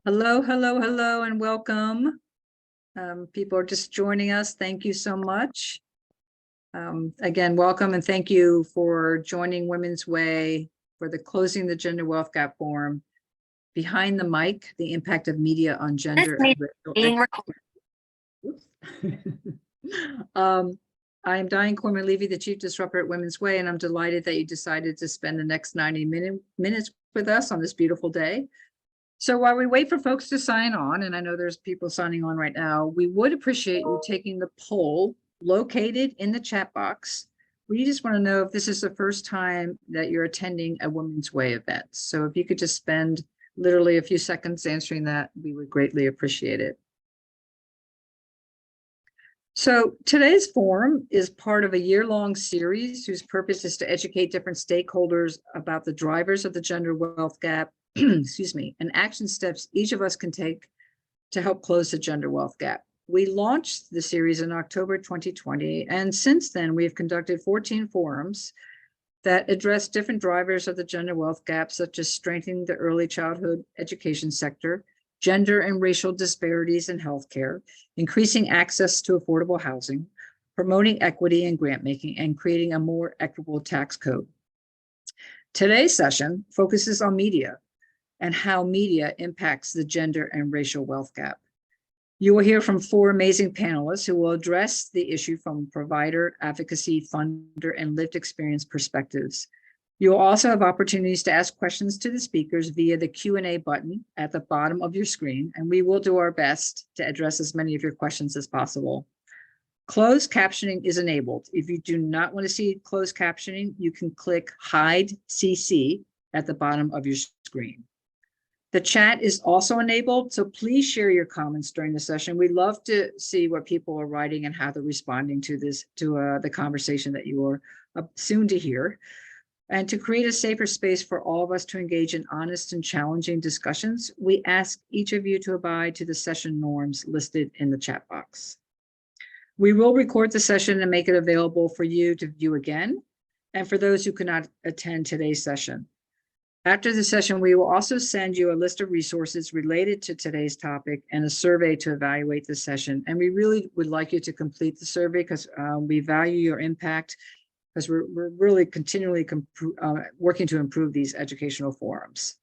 Hello, hello, hello, and welcome. People are just joining us. Thank you so much. Again, welcome and thank you for joining Women's Way for the Closing the Gender Wealth Gap Forum. Behind the Mic, the Impact of Media on Gender and Racial I am Diane Corman-Levy, the Chief Disruptor at Women's Way, and I'm delighted that you decided to spend the next 90 minutes with us on this beautiful day. So while we wait for folks to sign on, and I know there's people signing on right now, we would appreciate you taking the poll located in the chat box. We just want to know if this is the first time that you're attending a Women's Way event. So if you could just spend literally a few seconds answering that, we would greatly appreciate it. So today's forum is part of a year-long series whose purpose is to educate different stakeholders about the drivers of the gender wealth gap, excuse me, and action steps each of us can take to help close the gender wealth gap. We launched the series in October 2020, and since then we have conducted 14 forums that address different drivers of the gender wealth gap, such as strengthening the early childhood education sector, gender and racial disparities in healthcare, increasing access to affordable housing, promoting equity in grant making, and creating a more equitable tax code. Today's session focuses on media and how media impacts the gender and racial wealth gap. You will hear from 4 amazing panelists who will address the issue from provider, advocacy, funder, and lived experience perspectives. You will also have opportunities to ask questions to the speakers via the Q&A button at the bottom of your screen, and we will do our best to address as many of your questions as possible. Closed captioning is enabled. If you do not want to see closed captioning, you can click Hide CC at the bottom of your screen. The chat is also enabled, so please share your comments during the session. We'd love to see what people are writing and how they're responding to this, the conversation that you are soon to hear. And to create a safer space for all of us to engage in honest and challenging discussions, we ask each of you to abide to the session norms listed in the chat box. We will record the session and make it available for you to view again, and for those who cannot attend today's session. After the session, we will also send you a list of resources related to today's topic and a survey to evaluate the session. And we really would like you to complete the survey because we value your impact, because we're really continually working to improve these educational forums.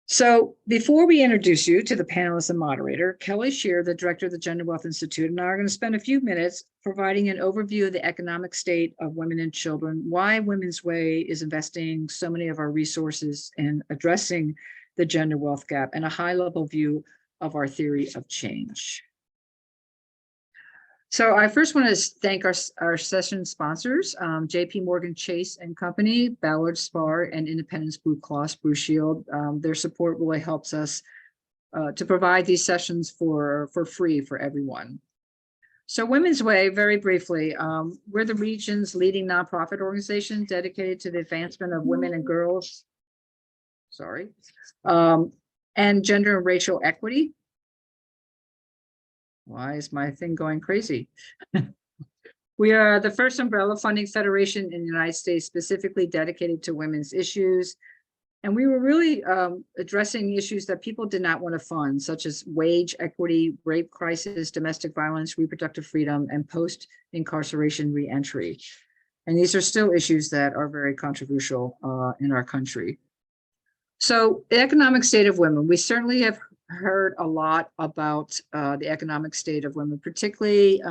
So before we introduce you to the panelists and moderator, Kelly Shear, the director of the Gender Wealth Institute, and I are going to spend a few minutes providing an overview of the economic state of women and children, why Women's Way is investing so many of our resources in addressing the gender wealth gap, and a high-level view of our theory of change. So I first want to thank our session sponsors, JP Morgan Chase and Company, Ballard Spahr, and Independence Blue Cross Blue Shield. Their support really helps us to provide these sessions for free for everyone. So Women's Way, very briefly, we're the region's leading nonprofit organization dedicated to the advancement of women and girls, and gender and racial equity. Why is my thing going crazy? We are the first umbrella funding federation in the United States specifically dedicated to women's issues. And we were really addressing issues that people did not want to fund, such as wage equity, rape crisis, domestic violence, reproductive freedom, and post-incarceration reentry. And these are still issues that are very controversial in our country. So the economic state of women, we certainly have heard a lot about the economic state of women, particularly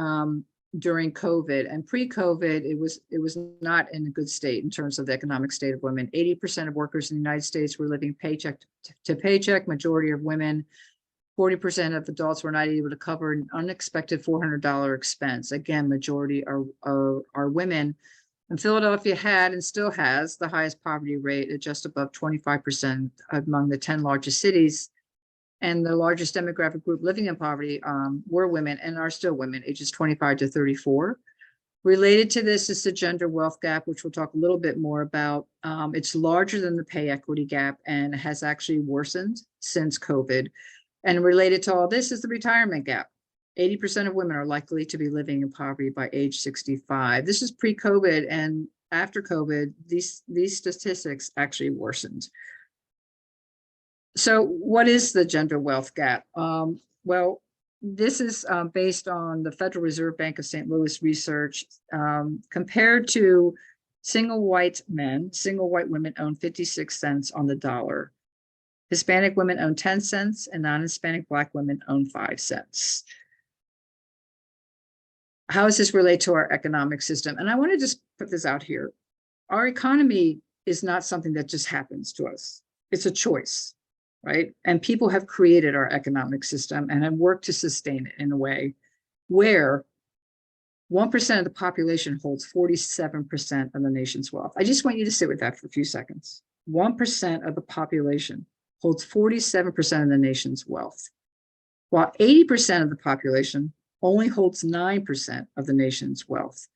during COVID. And pre-COVID, it was not in a good state in terms of the economic state of women. 80% of workers in the United States were living paycheck to paycheck. Majority of women, 40% of adults were not able to cover an unexpected $400 expense. Again, majority are women. And Philadelphia had and still has the highest poverty rate at just above 25% among the 10 largest cities. And the largest demographic group living in poverty were women and are still women, ages 25 to 34. Related to this is the gender wealth gap, which we'll talk a little bit more about. It's larger than the pay equity gap and has actually worsened since COVID. And related to all this is the retirement gap. 80% of women are likely to be living in poverty by age 65. This is pre-COVID, and after COVID, these statistics actually worsened. So what is the gender wealth gap? Well, this is based on the Federal Reserve Bank of St. Louis research. Compared to single white men, single white women own 56 cents on the dollar. Hispanic women own 10 cents and non-Hispanic Black women own 5 cents. How does this relate to our economic system? And I want to just put this out here. Our economy is not something that just happens to us. It's a choice, right? And people have created our economic system and have worked to sustain it in a way where 1% of the population holds 47% of the nation's wealth. I just want you to sit with that for a few seconds. 1% of the population holds 47% of the nation's wealth, while 80% of the population only holds 9% of the nation's wealth.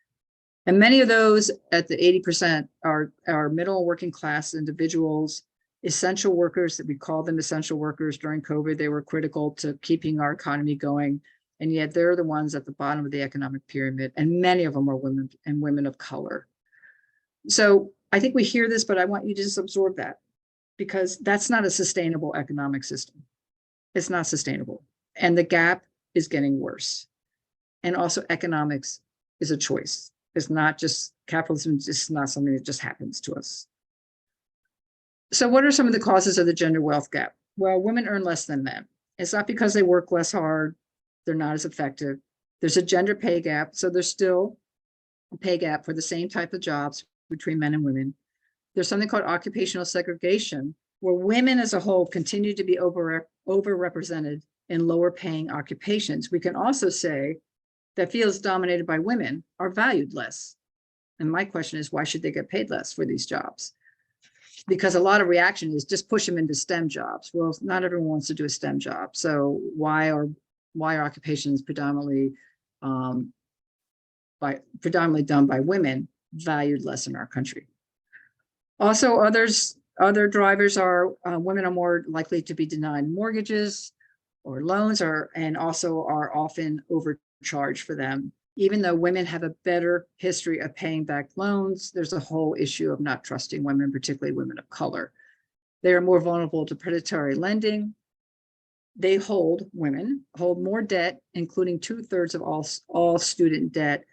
And many of those at the 80% are middle and working class individuals, essential workers, that we call them essential workers during COVID. They were critical to keeping our economy going. And yet they're the ones at the bottom of the economic pyramid. And many of them are women and women of color. So I think we hear this, but I want you to just absorb that, because that's not a sustainable economic system. It's not sustainable. And the gap is getting worse. And also economics is a choice. It's not just capitalism, it's just not something that just happens to us. So what are some of the causes of the gender wealth gap? Well, women earn less than men. It's not because they work less hard, they're not as effective. There's a gender pay gap, so there's still a pay gap for the same type of jobs between men and women. There's something called occupational segregation, where women as a whole continue to be overrepresented in lower paying occupations. We can also say that fields dominated by women are valued less. And my question is, why should they get paid less for these jobs? Because a lot of reaction is just push them into STEM jobs. Well, not everyone wants to do a STEM job. So why are occupations predominantly done by women valued less in our country? Also, other drivers are women are more likely to be denied mortgages or loans, and also are often overcharged for them. Even though women have a better history of paying back loans, there's a whole issue of not trusting women, particularly women of color. They are more vulnerable to predatory lending. Women hold more debt, including 2/3 of all student debt.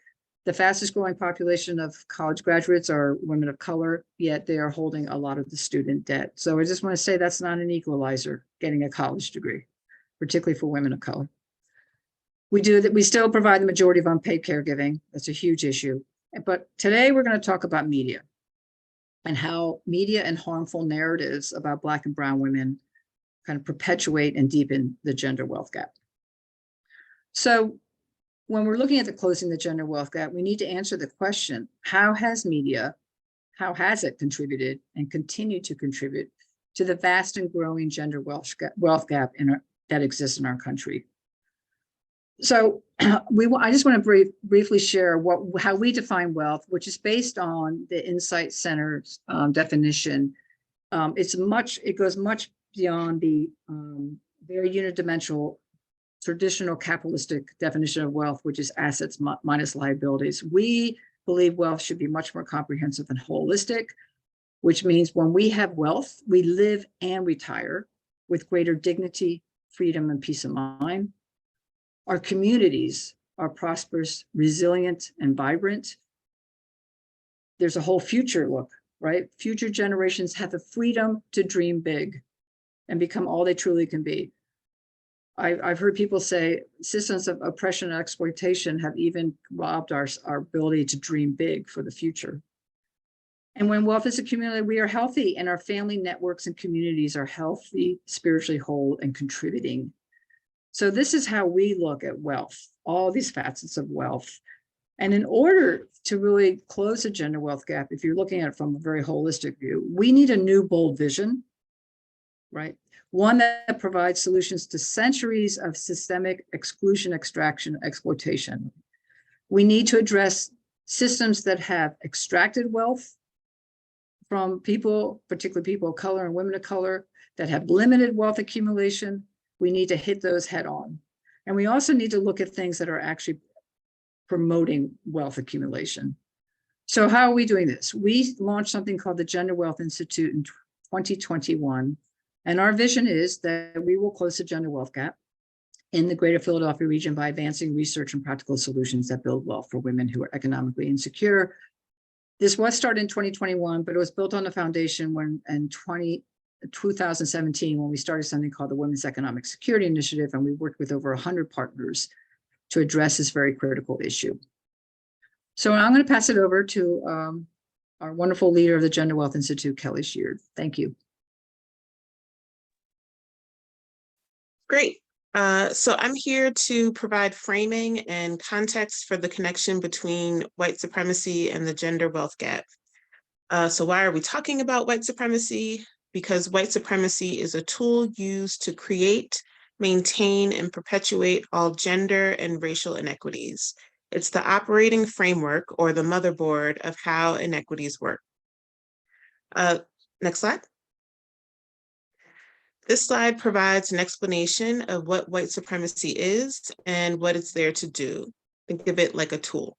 The fastest growing population of college graduates are women of color, yet they are holding a lot of the student debt. So I just want to say that's not an equalizer, getting a college degree, particularly for women of color. We still provide the majority of unpaid caregiving. That's a huge issue. But today we're going to talk about media and how media and harmful narratives about Black and brown women kind of perpetuate and deepen the gender wealth gap. So when we're looking at closing the gender wealth gap, we need to answer the question, how has it contributed and continued to contribute to the vast and growing gender wealth gap that exists in our country? So I just want to briefly share how we define wealth, which is based on the Insight Center's definition. It goes much beyond the very unidimensional traditional capitalistic definition of wealth, which is assets minus liabilities. We believe wealth should be much more comprehensive and holistic, which means when we have wealth, we live and retire with greater dignity, freedom, and peace of mind. Our communities are prosperous, resilient, and vibrant. There's a whole future look, right? Future generations have the freedom to dream big and become all they truly can be. I've heard people say systems of oppression and exploitation have even robbed our ability to dream big for the future. And when wealth is accumulated, we are healthy, and our family networks and communities are healthy, spiritually whole, and contributing. So this is how we look at wealth, all these facets of wealth. And in order to really close the gender wealth gap, if you're looking at it from a very holistic view, we need a new bold vision, right? One that provides solutions to centuries of systemic exclusion, extraction, exploitation. We need to address systems that have extracted wealth from people, particularly people of color and women of color, that have limited wealth accumulation. We need to hit those head on. And we also need to look at things that are actually promoting wealth accumulation. So how are we doing this? We launched something called the Gender Wealth Institute in 2021. And our vision is that we will close the gender wealth gap in the greater Philadelphia region by advancing research and practical solutions that build wealth for women who are economically insecure. This was started in 2021, but it was built on the foundation when in 2017, when we started something called the Women's Economic Security Initiative, and we worked with over 100 partners to address this very critical issue. So I'm going to pass it over to our wonderful leader of the Gender Wealth Institute, Kelly Sheard. Thank you. Great. So I'm here to provide framing and context for the connection between white supremacy and the gender wealth gap. So why are we talking about white supremacy? Because white supremacy is a tool used to create, maintain, and perpetuate all gender and racial inequities. It's the operating framework or the motherboard of how inequities work. Next slide. This slide provides an explanation of what white supremacy is and what it's there to do. Think of it like a tool.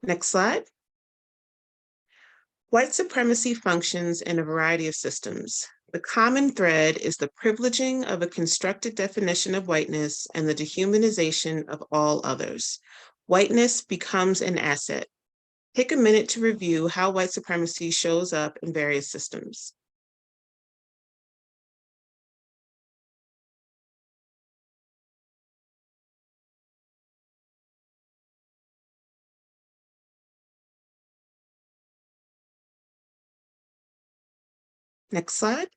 Next slide. White supremacy functions in a variety of systems. The common thread is the privileging of a constructed definition of whiteness and the dehumanization of all others. Whiteness becomes an asset. Take a minute to review how white supremacy shows up in various systems. Next slide.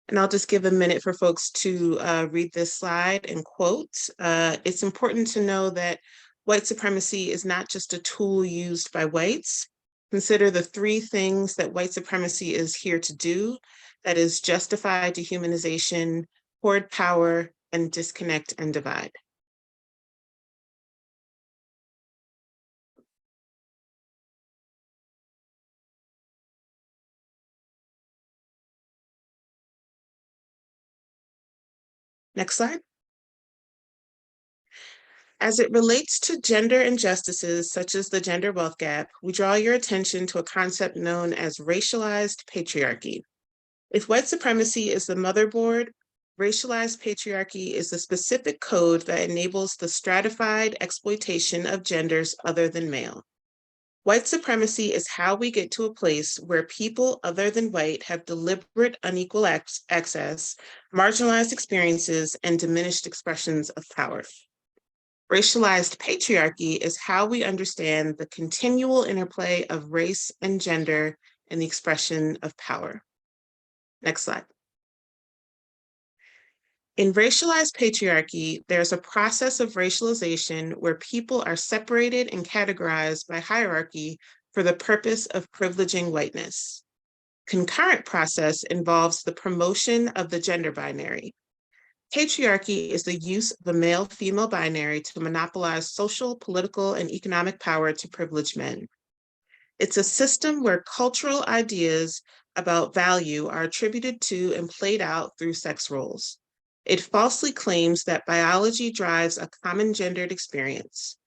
And I'll just give a minute for folks to read this slide and quote. It's important to know that white supremacy is not just a tool used by whites. Consider the three things that white supremacy is here to do. That is justify dehumanization, hoard power, and disconnect and divide. Next slide. As it relates to gender injustices, such as the gender wealth gap, we draw your attention to a concept known as racialized patriarchy. If white supremacy is the motherboard, racialized patriarchy is the specific code that enables the stratified exploitation of genders other than male. White supremacy is how we get to a place where people other than white have deliberate unequal access, marginalized experiences, and diminished expressions of power. Racialized patriarchy is how we understand the continual interplay of race and gender in the expression of power. Next slide. In racialized patriarchy, there's a process of racialization where people are separated and categorized by hierarchy for the purpose of privileging whiteness. Concurrent process involves the promotion of the gender binary. Patriarchy is the use of the male-female binary to monopolize social, political, and economic power to privilege men. It's a system where cultural ideas about value are attributed to and played out through sex roles. It falsely claims that biology drives a common gendered experience.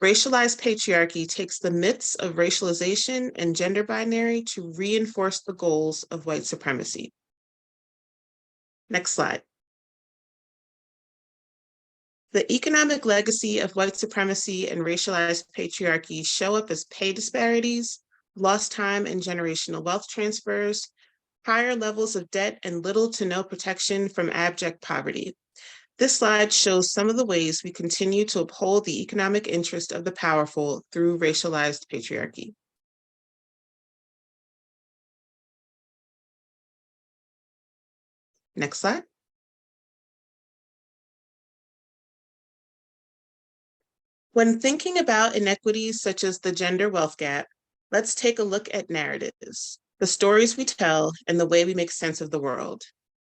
Racialized patriarchy takes the myths of racialization and gender binary to reinforce the goals of white supremacy. Next slide. The economic legacy of white supremacy and racialized patriarchy show up as pay disparities, lost time and generational wealth transfers, higher levels of debt, and little to no protection from abject poverty. This slide shows some of the ways we continue to uphold the economic interest of the powerful through racialized patriarchy. Next slide. When thinking about inequities such as the gender wealth gap, let's take a look at narratives, the stories we tell, and the way we make sense of the world.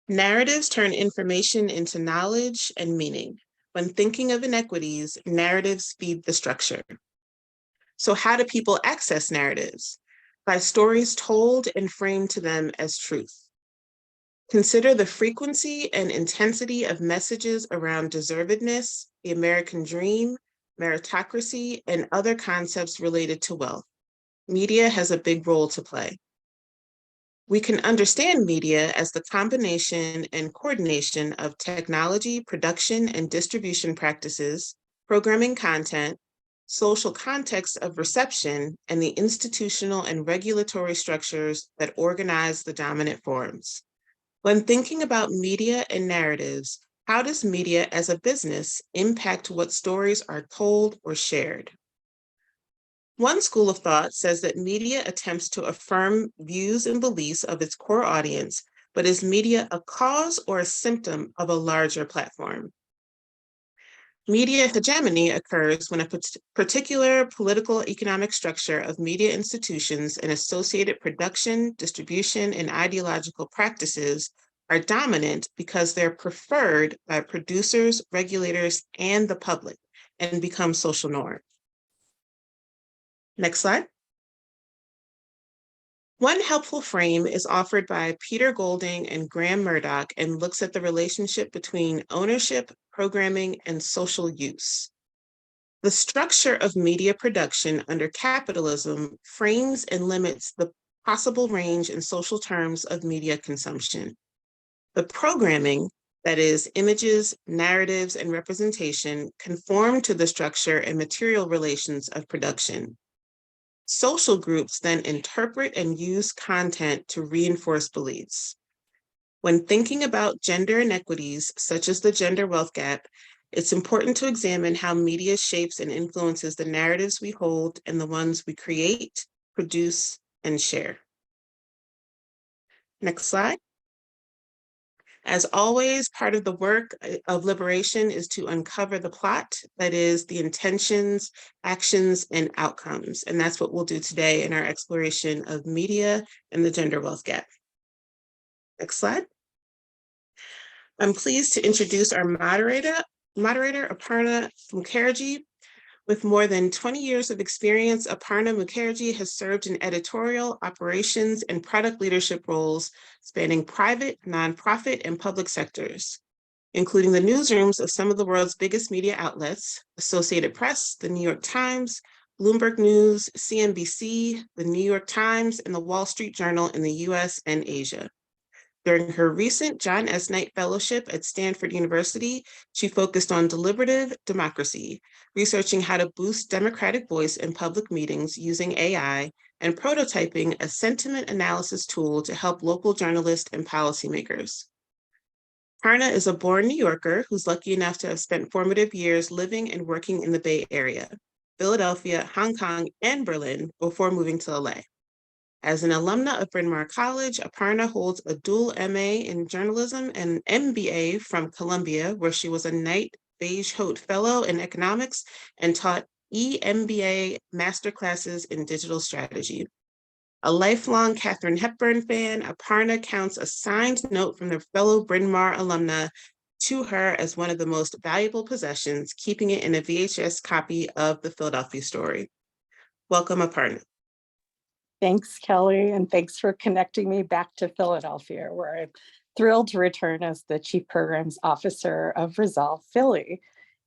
Narratives turn information into knowledge and meaning. When thinking of inequities, narratives feed the structure. So how do people access narratives? By stories told and framed to them as truth. Consider the frequency and intensity of messages around deservedness, the American dream, meritocracy, and other concepts related to wealth. Media has a big role to play. We can understand media as the combination and coordination of technology, production, and distribution practices, programming content, social context of reception, and the institutional and regulatory structures that organize the dominant forms. When thinking about media and narratives, how does media as a business impact what stories are told or shared? One school of thought says that media attempts to affirm views and beliefs of its core audience, but is media a cause or a symptom of a larger platform? Media hegemony occurs when a particular political economic structure of media institutions and associated production, distribution, and ideological practices are dominant because they're preferred by producers, regulators, and the public, and become social norms. Next slide. One helpful frame is offered by Peter Golding and Graham Murdoch and looks at the relationship between ownership, programming, and social use. The structure of media production under capitalism frames and limits the possible range in social terms of media consumption. The programming, that is, images, narratives, and representation, conform to the structure and material relations of production. Social groups then interpret and use content to reinforce beliefs. When thinking about gender inequities, such as the gender wealth gap, it's important to examine how media shapes and influences the narratives we hold and the ones we create, produce, and share. Next slide. As always, part of the work of liberation is to uncover the plot, that is, the intentions, actions, and outcomes. And that's what we'll do today in our exploration of media and the gender wealth gap. Next slide. I'm pleased to introduce our moderator, Aparna Mukherjee. With more than 20 years of experience, Aparna Mukherjee has served in editorial, operations, and product leadership roles spanning private, nonprofit, and public sectors, including the newsrooms of some of the world's biggest media outlets, Associated Press, the New York Times, Bloomberg News, CNBC, the New York Times, and the Wall Street Journal in the US and Asia. During her recent John S. Knight Fellowship at Stanford University, she focused on deliberative democracy, researching how to boost democratic voice in public meetings using AI, and prototyping a sentiment analysis tool to help local journalists and policymakers. Aparna is a born New Yorker who's lucky enough to have spent formative years living and working in the Bay Area, Philadelphia, Hong Kong, and Berlin before moving to LA. As an alumna of Bryn Mawr College, Aparna holds a dual MA in journalism and MBA from Columbia, where she was a Knight Beige-Haute Fellow in economics and taught EMBA masterclasses in digital strategy. A lifelong Katharine Hepburn fan, Aparna counts a signed note from their fellow Bryn Mawr alumna to her as one of the most valuable possessions, keeping it in a VHS copy of the Philadelphia Story. Welcome, Aparna. Thanks, Kelly, and thanks for connecting me back to Philadelphia, where I'm thrilled to return as the Chief Programs Officer of Resolve Philly.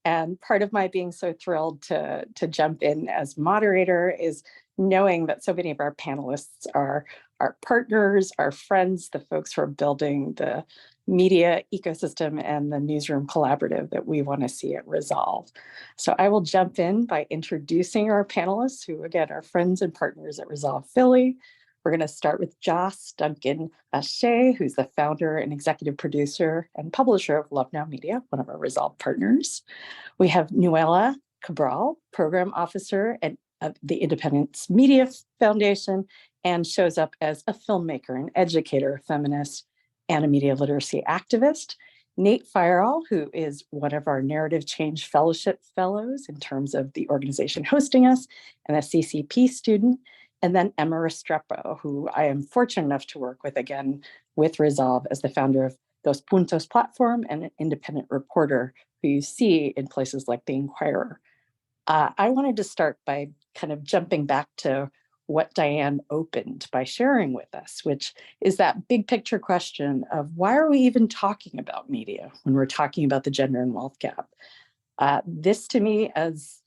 And part of my being so thrilled to jump in as moderator is knowing that so many of our panelists are our partners, our friends, the folks who are building the media ecosystem and the newsroom collaborative that we want to see at Resolve. So I will jump in by introducing our panelists, who again are friends and partners at Resolve Philly. We're going to start with Joss Duncan Shea, who's the founder and executive producer and publisher of Love Now Media, one of our Resolve partners. We have Nuala Cabral, program officer at the Independence Media Foundation, and shows up as a filmmaker, an educator, feminist, and a media literacy activist. Nate Fireall, who is one of our Narrative Change Fellowship Fellows in terms of the organization hosting us, and a CCP student. And then Emma Restrepo, who I am fortunate enough to work with, again, with Resolve as the founder of Dos Puntos platform and an independent reporter who you see in places like The Inquirer. I wanted to start by kind of jumping back to what Diane opened by sharing with us, which is that big picture question of why are we even talking about media when we're talking about the gender and wealth gap? This to me, as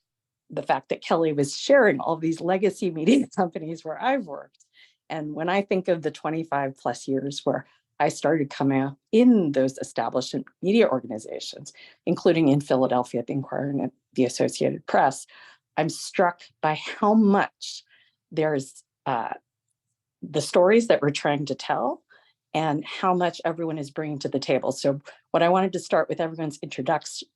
the fact that Kelly was sharing all these legacy media companies where I've worked, And when I think of the 25 plus years where I started coming up in those established media organizations, including in Philadelphia at the Inquirer and at the Associated Press, I'm struck by how much there's the stories that we're trying to tell and how much everyone is bringing to the table. So what I wanted to start with everyone's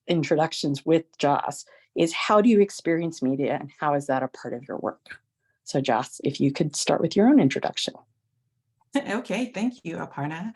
introductions with Joss is, how do you experience media and how is that a part of your work? So Joss, if you could start with your own introduction. Okay, thank you, Aparna.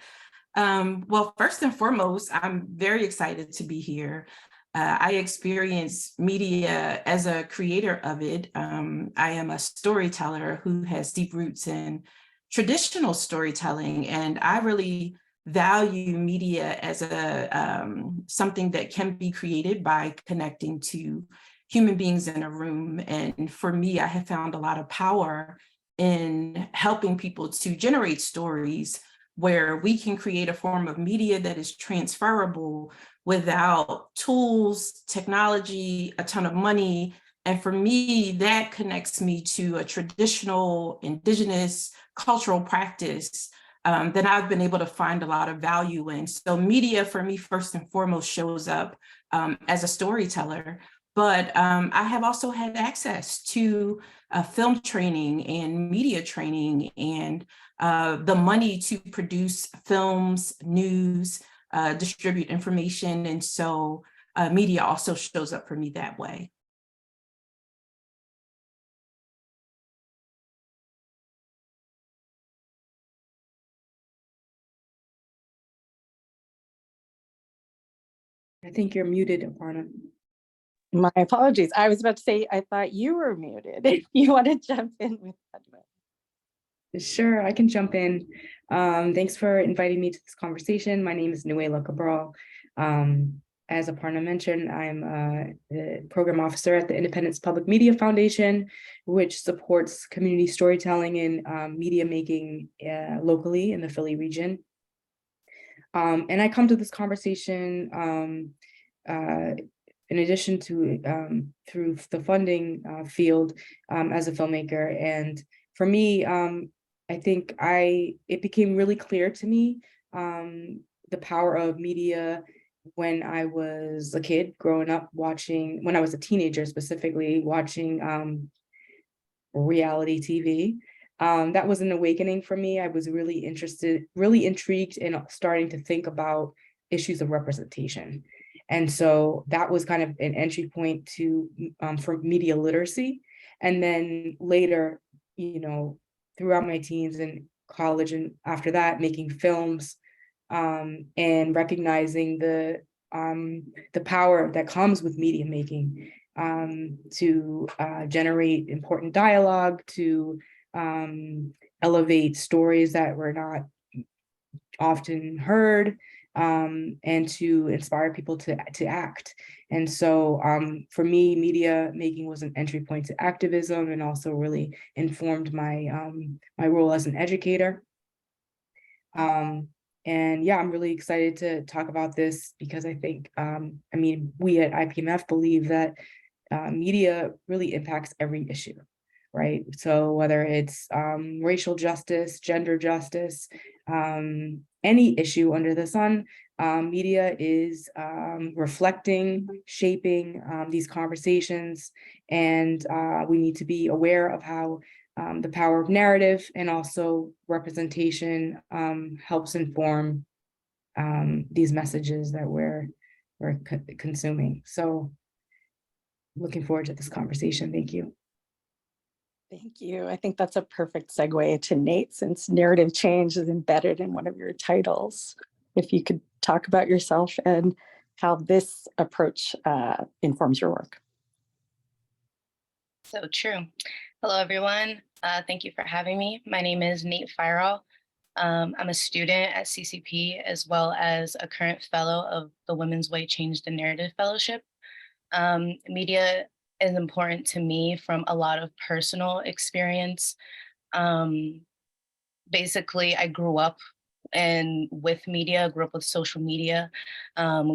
Well, first and foremost, I'm very excited to be here. I experience media as a creator of it. I am a storyteller who has deep roots in traditional storytelling, and I really value media as a something that can be created by connecting to human beings in a room. And for me, I have found a lot of power in helping people to generate stories where we can create a form of media that is transferable without tools, technology, a ton of money. And for me, that connects me to a traditional indigenous cultural practice that I've been able to find a lot of value in. So media for me, first and foremost, shows up as a storyteller. But I have also had access to film training and media training and the money to produce films, news, distribute information. And so media also shows up for me that way. I think you're muted, Aparna. My apologies. I was about to say, I thought you were muted. If you want to jump in with that. Sure, I can jump in. Thanks for inviting me to this conversation. My name is Nuala Cabral. As Aparna mentioned, I'm the program officer at the Independence Public Media Foundation, which supports community storytelling and media making locally in the Philly region. And I come to this conversation in addition to through the funding field as a filmmaker. And for me, I think it became really clear to me the power of media when I was a kid growing up watching, when I was a teenager specifically, watching reality TV. That was an awakening for me. I was really intrigued in starting to think about issues of representation. And so that was kind of an entry point to for media literacy. And then later, throughout my teens and college and after that, making films and recognizing the power that comes with media making to generate important dialogue, to elevate stories that were not often heard, and to inspire people to act. And so for me, media making was an entry point to activism and also really informed my my role as an educator. And yeah, I'm really excited to talk about this because I think, we at IPMF believe that media really impacts every issue, right? So whether it's racial justice, gender justice, any issue under the sun, media is reflecting, shaping these conversations, and we need to be aware of how the power of narrative and also representation helps inform these messages that we're consuming. So looking forward to this conversation. Thank you. Thank you. I think that's a perfect segue to Nate, since narrative change is embedded in one of your titles. If you could talk about yourself and how this approach informs your work. So true. Hello, everyone. Thank you for having me. My name is Nate Fireall. I'm a student at CCP as well as a current fellow of the Women's Way Change the Narrative Fellowship. Media is important to me from a lot of personal experience. Basically, I grew up with media, grew up with social media,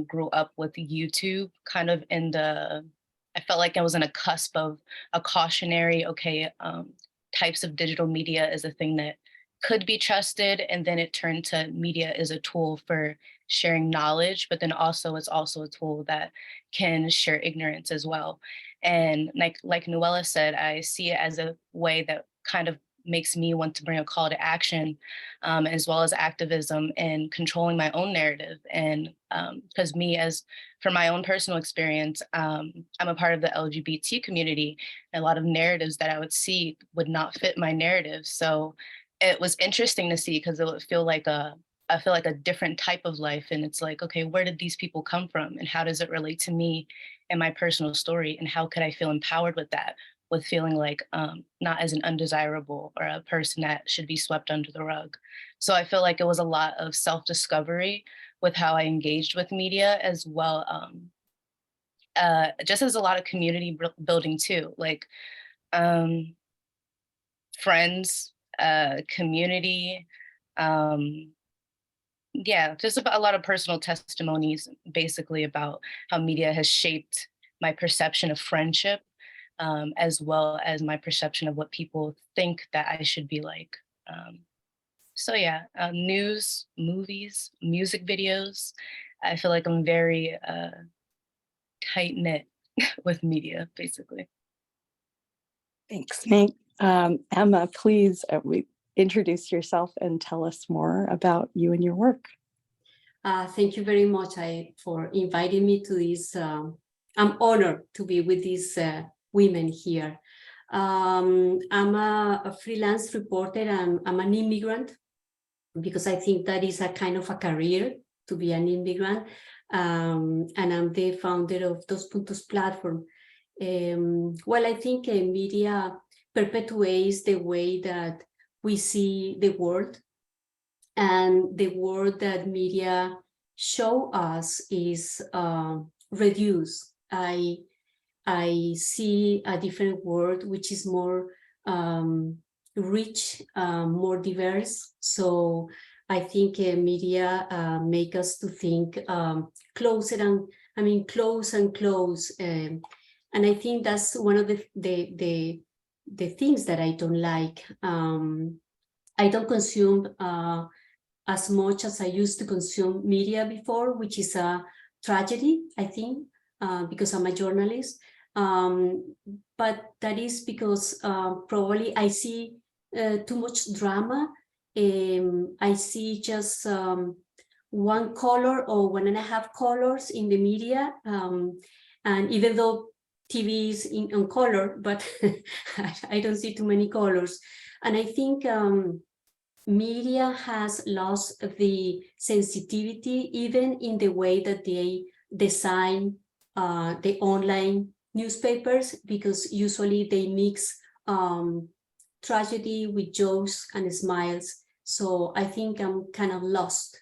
grew up with YouTube, kind of I felt like I was on a cusp of a cautionary, types of digital media as a thing that could be trusted, and then it turned to media as a tool for sharing knowledge, but then also it's also a tool that can share ignorance as well. And like Nuala said, I see it as a way that kind of makes me want to bring a call to action, as well as activism and controlling my own narrative. And because for my own personal experience, I'm a part of the LGBT community, and a lot of narratives that I would see would not fit my narrative. So it was interesting to see, because it would feel like I feel like a different type of life. And it's like, okay, where did these people come from? And how does it relate to me and my personal story? And how could I feel empowered with that, with feeling like not as an undesirable or a person that should be swept under the rug? So I feel like it was a lot of self-discovery with how I engaged with media, as well, just as a lot of community building too, like friends, community, yeah, just about a lot of personal testimonies, basically, about how media has shaped my perception of friendship, as well as my perception of what people think that I should be like. So yeah, news, movies, music videos. I feel like I'm very tight knit with media, basically. Thanks, Nate. Emma, please introduce yourself and tell us more about you and your work. Thank you very much for inviting me to this. I'm honored to be with these women here. I'm a freelance reporter. I'm an immigrant, because I think that is a kind of a career to be an immigrant. And I'm the founder of Dos Puntos platform. Well, I think media perpetuates the way that we see the world, and the world that media show us is reduced. I see a different world which is more rich, more diverse. So I think media make us to think closer and close and close. And I think that's one of the things that I don't like. I don't consume as much as I used to consume media before, which is a tragedy, I think, because I'm a journalist. But that is because probably I see too much drama. I see just one color or 1.5 colors in the media. And even though TV is on color, but I don't see too many colors. And I think media has lost the sensitivity, even in the way that they design the online newspapers, because usually they mix tragedy with jokes and smiles. So I think I'm kind of lost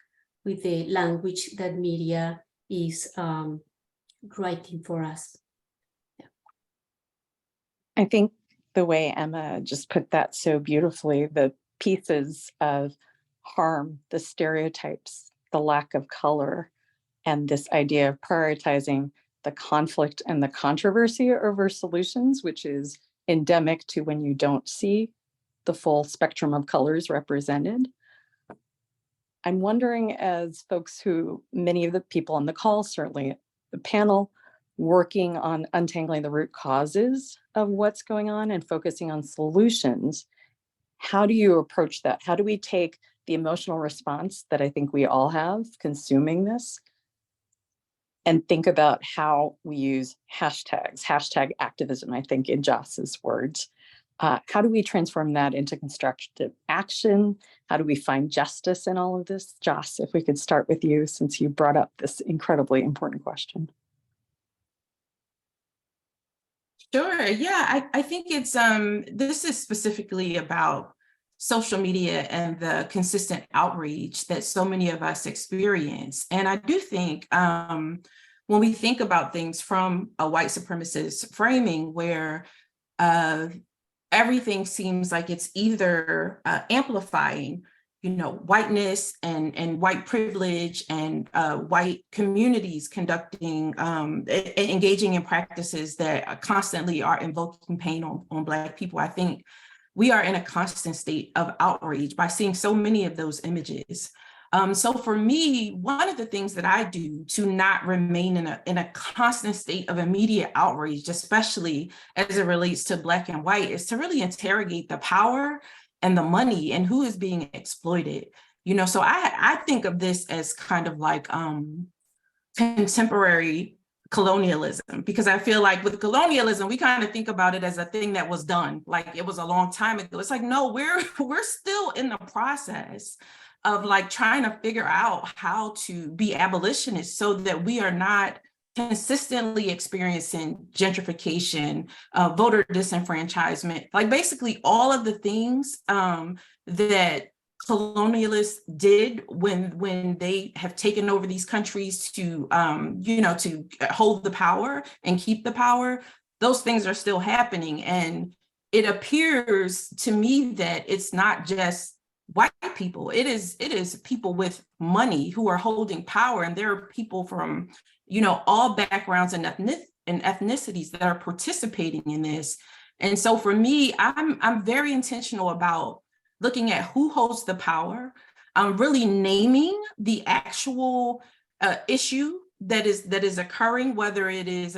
with the language that media is writing for us. Yeah. I think the way Emma just put that so beautifully, the pieces of harm, the stereotypes, the lack of color, and this idea of prioritizing the conflict and the controversy over solutions, which is endemic to when you don't see the full spectrum of colors represented. I'm wondering, as folks who, many of the people on the call, certainly the panel, working on untangling the root causes of what's going on and focusing on solutions, how do you approach that? How do we take the emotional response that I think we all have consuming this and think about how we use hashtags, hashtag activism, I think in Joss's words. How do we transform that into constructive action? How do we find justice in all of this? Joss, if we could start with you, since you brought up this incredibly important question. Sure. Yeah, I think it's this is specifically about social media and the consistent outreach that so many of us experience. And I do think when we think about things from a white supremacist framing, where everything seems like it's either amplifying, whiteness and white privilege and white communities conducting, engaging in practices that constantly are invoking pain on Black people. I think we are in a constant state of outrage by seeing so many of those images. So for me, one of the things that I do to not remain in a constant state of immediate outrage, especially as it relates to Black and white, is to really interrogate the power and the money and who is being exploited. You know, so I think of this as kind of like contemporary colonialism, because I feel like with colonialism, we kind of think about it as a thing that was done, like it was a long time ago. It's like, no, we're still in the process of like trying to figure out how to be abolitionists so that we are not consistently experiencing gentrification, voter disenfranchisement, like basically all of the things that colonialists did when they have taken over these countries to to hold the power and keep the power. Those things are still happening, and it appears to me that it's not just white people. It is people with money who are holding power, and there are people from all backgrounds and ethnicities that are participating in this. And so for me, I'm very intentional about looking at who holds the power, really naming the actual issue that is occurring, whether it is,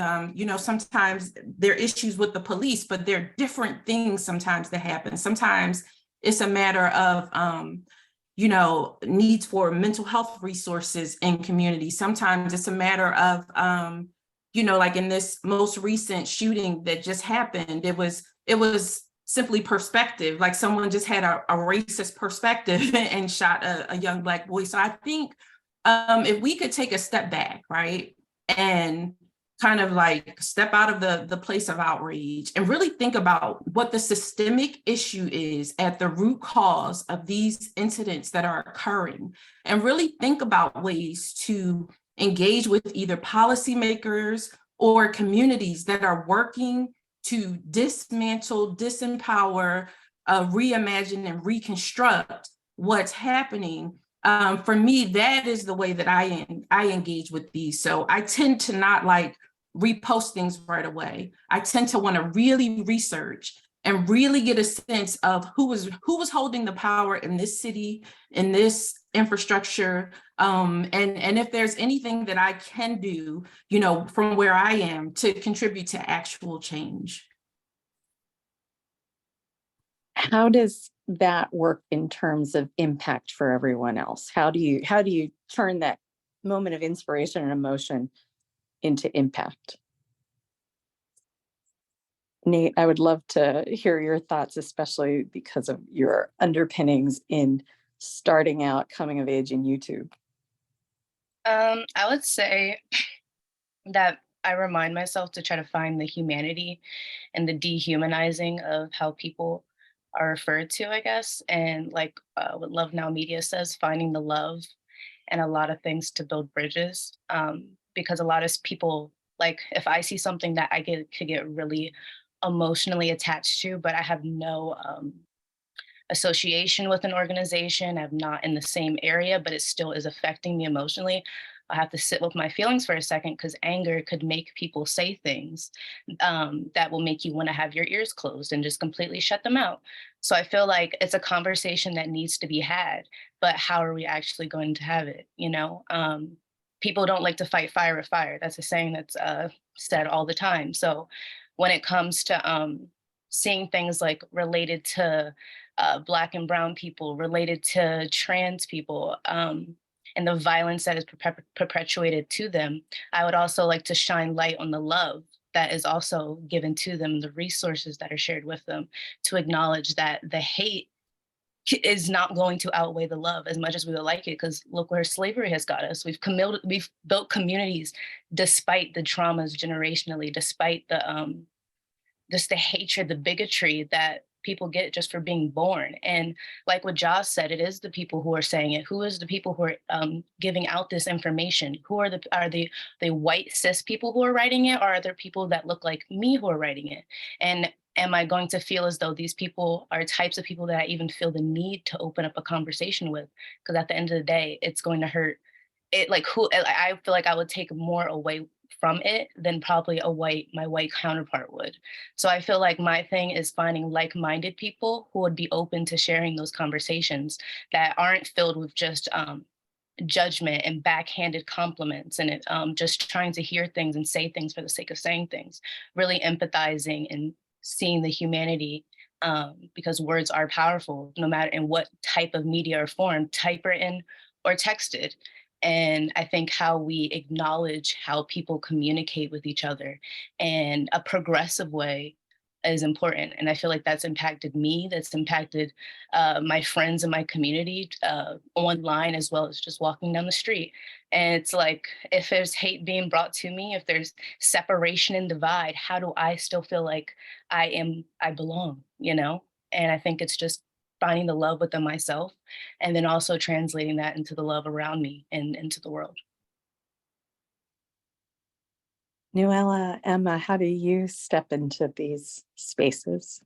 sometimes there are issues with the police, but there are different things sometimes that happen. Sometimes it's a matter of, needs for mental health resources in communities. Sometimes it's a matter of, like in this most recent shooting that just happened, it was simply perspective, like someone just had a racist perspective and shot a young Black boy. So I think if we could take a step back, right, and kind of like step out of the place of outrage and really think about what the systemic issue is at the root cause of these incidents that are occurring, and really think about ways to engage with either policymakers or communities that are working to dismantle, disempower, reimagine, and reconstruct what's happening. For me, that is the way that I engage with these. So I tend to not like repost things right away. I tend to want to really research and really get a sense of who was holding the power in this city, in this infrastructure, and if there's anything that I can do, from where I am to contribute to actual change. How does that work in terms of impact for everyone else? How do you turn that moment of inspiration and emotion into impact? Nate, I would love to hear your thoughts, especially because of your underpinnings in starting out coming of age in YouTube. I would say that I remind myself to try to find the humanity and the dehumanizing of how people are referred to, I guess. And like what Love Now Media says, finding the love and a lot of things to build bridges. Because a lot of people, like if I see something that I could get really emotionally attached to, but I have no association with an organization, I'm not in the same area, but it still is affecting me emotionally, I have to sit with my feelings for a second, because anger could make people say things that will make you want to have your ears closed and just completely shut them out. So I feel like it's a conversation that needs to be had, but how are we actually going to have it? People don't like to fight fire with fire. That's a saying that's said all the time. So when it comes to seeing things like related to Black and brown people, related to trans people, and the violence that is perpetuated to them, I would also like to shine light on the love that is also given to them, the resources that are shared with them, to acknowledge that the hate is not going to outweigh the love as much as we would like it, because look where slavery has got us. We've built communities despite the traumas generationally, despite the just the hatred, the bigotry that people get just for being born. And like what Josh said, it is the people who are saying it. Who is the people who are giving out this information? Who are the white cis people who are writing it, or are there people that look like me who are writing it? And am I going to feel as though these people are types of people that I even feel the need to open up a conversation with? Because at the end of the day, it's going to hurt. I feel like I would take more away from it than probably my white counterpart would. So I feel like my thing is finding like-minded people who would be open to sharing those conversations that aren't filled with just judgment and backhanded compliments and just trying to hear things and say things for the sake of saying things, really empathizing and seeing the humanity, because words are powerful, no matter in what type of media or form, typewritten or texted. And I think how we acknowledge how people communicate with each other in a progressive way is important. And I feel like that's impacted me, that's impacted my friends in my community, online, as well as just walking down the street. And it's like, if there's hate being brought to me, if there's separation and divide, how do I still feel like I belong, you know? And I think it's just finding the love within myself and then also translating that into the love around me and into the world. Nuala, Emma, how do you step into these spaces?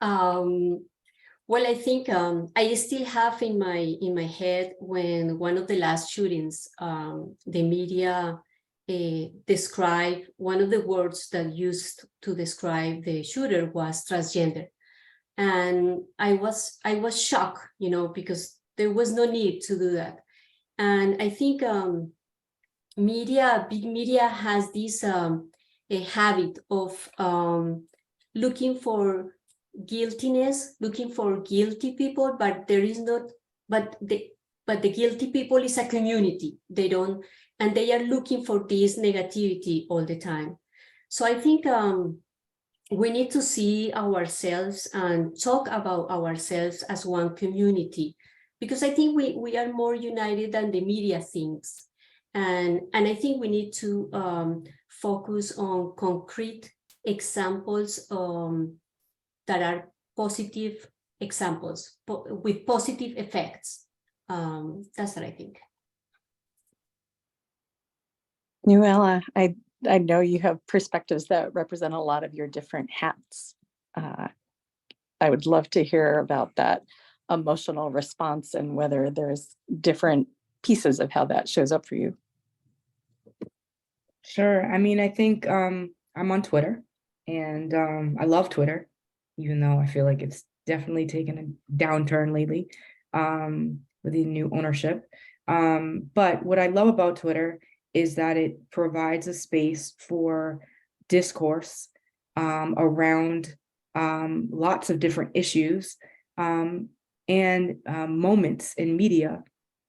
Well, I think I still have in my head when one of the last shootings, the media described, one of the words that used to describe the shooter was transgender. And I was shocked, you know, because there was no need to do that. And I think big media has this a habit of looking for guiltiness, looking for guilty people, but there is not, but the guilty people is a community. They don't, and they are looking for this negativity all the time. So I think we need to see ourselves and talk about ourselves as one community, because I think we are more united than the media thinks. And I think we need to focus on concrete examples that are positive examples with positive effects. That's what I think. Nuala, I know you have perspectives that represent a lot of your different hats. I would love to hear about that emotional response and whether there's different pieces of how that shows up for you. Sure. I mean, I think I'm on Twitter, and I love Twitter, even though I feel like it's definitely taken a downturn lately with the new ownership. But what I love about Twitter is that it provides a space for discourse around lots of different issues and moments in media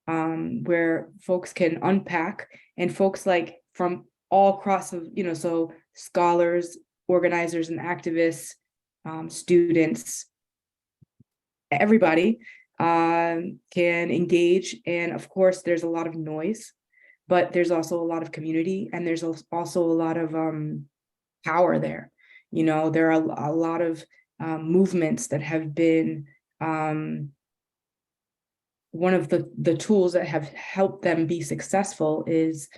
where folks can unpack, and folks like from all across of, you know, so scholars, organizers and activists, students, everybody can engage. And of course, there's a lot of noise, but there's also a lot of community, and there's also a lot of power there. You know, there are a lot of movements that have been one of the tools that have helped them be successful is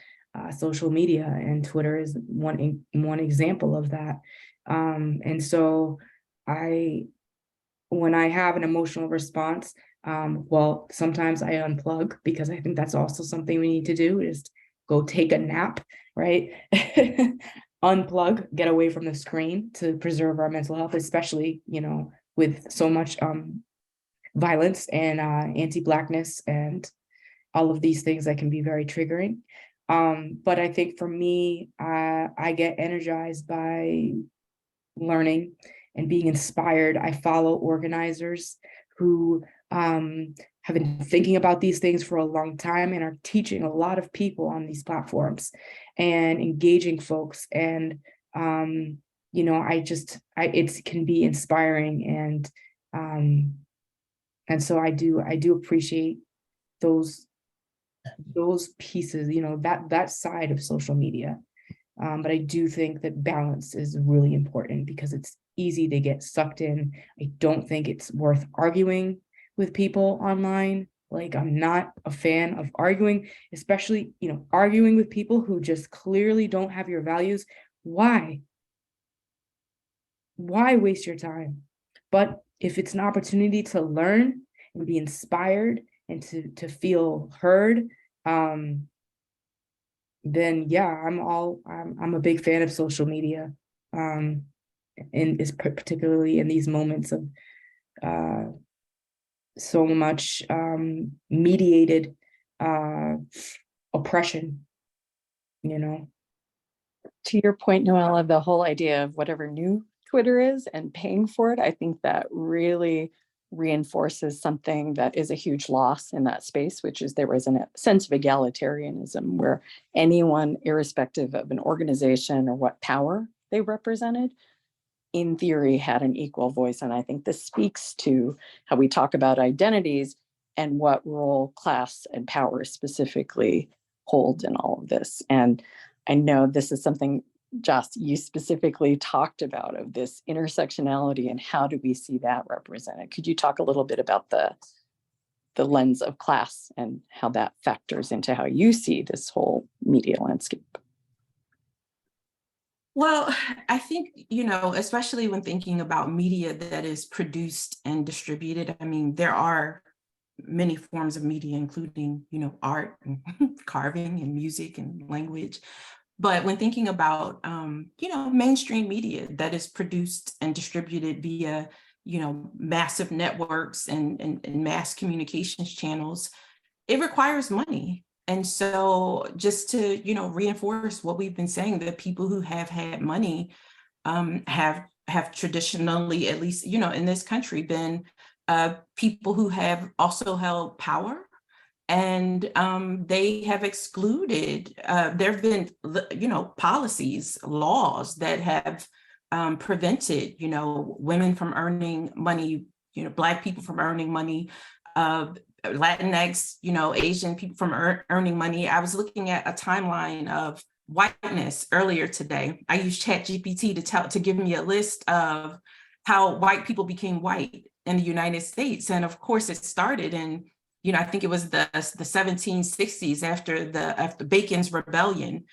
social media, and Twitter is one example of that. And so when I have an emotional response, well, sometimes I unplug, because I think that's also something we need to do, is go take a nap, right? Unplug, get away from the screen to preserve our mental health, especially, you know, with so much violence and anti-Blackness and all of these things that can be very triggering. But I think for me, I get energized by learning and being inspired. I follow organizers who have been thinking about these things for a long time and are teaching a lot of people on these platforms and engaging folks. And you know, it can be inspiring, and so I do appreciate those pieces, you know, that side of social media. But I do think that balance is really important, because it's easy to get sucked in. I don't think it's worth arguing with people online. Like, I'm not a fan of arguing, especially, you know, arguing with people who just clearly don't have your values. Why waste your time? But if it's an opportunity to learn and be inspired and to feel heard, then yeah, I'm a big fan of social media. And is particularly in these moments of so much mediated oppression, you know. To your point, Nuala, the whole idea of whatever new Twitter is and paying for it, I think that really reinforces something that is a huge loss in that space, which is there was a sense of egalitarianism where anyone, irrespective of an organization or what power they represented, in theory had an equal voice. And I think this speaks to how we talk about identities and what role class and power specifically hold in all of this. And I know this is something, Joss, you specifically talked about, of this intersectionality and how do we see that represented? Could you talk a little bit about the lens of class and how that factors into how you see this whole media landscape? Well, I think, especially when thinking about media that is produced and distributed, I mean, there are many forms of media, including, art and carving and music and language. But when thinking about, mainstream media that is produced and distributed via, massive networks and mass communications channels, it requires money. And so just to, reinforce what we've been saying, the people who have had money have traditionally, at least, in this country, been people who have also held power. And they have excluded, there have been, policies, laws that have prevented, women from earning money, Black people from earning money, Latinx, Asian people from earning money. I was looking at a timeline of whiteness earlier today. I used ChatGPT to give me a list of how white people became white in the United States. And of course, it started in, I think it was the 1760s after Bacon's Rebellion.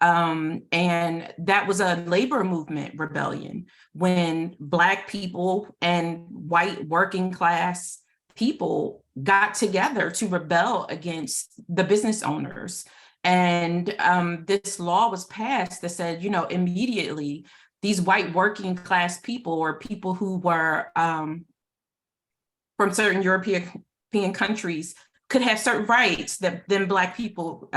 And that was a labor movement rebellion when Black people and white working class people got together to rebel against the business owners. And this law was passed that said, immediately these white working class people or people who were from certain European countries could have certain rights that then Black people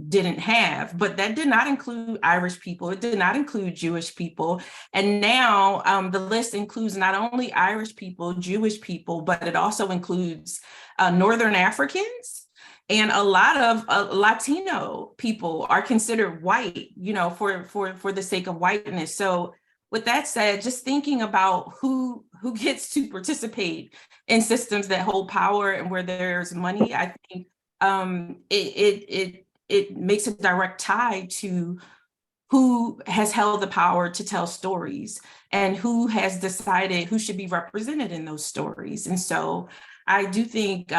didn't have. But that did not include Irish people. It did not include Jewish people. And now the list includes not only Irish people, Jewish people, but it also includes Northern Africans. And a lot of Latino people are considered white, for the sake of whiteness. So with that said, just thinking about who gets to participate in systems that hold power and where there's money, I think it makes a direct tie to who has held the power to tell stories and who has decided who should be represented in those stories. And so I do think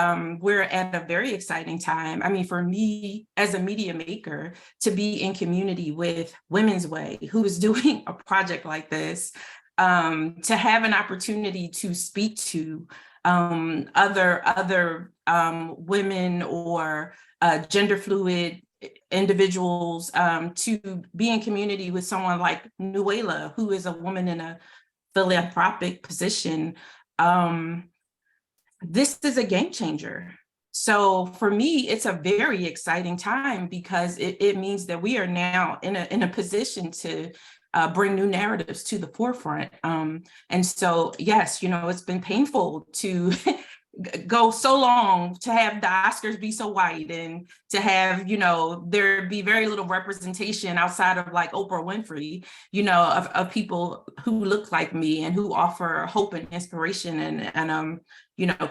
we're at a very exciting time. I mean, for me as a media maker, to be in community with Women's Way, who is doing a project like this, to have an opportunity to speak to other women or gender fluid individuals, to be in community with someone like Nuala, who is a woman in a philanthropic position. This is a game changer. So for me, it's a very exciting time because it means that we are now in a position to bring new narratives to the forefront. And so, yes, it's been painful to go so long to have the Oscars be so white and to have, there be very little representation outside of like Oprah Winfrey, of people who look like me and who offer hope and inspiration and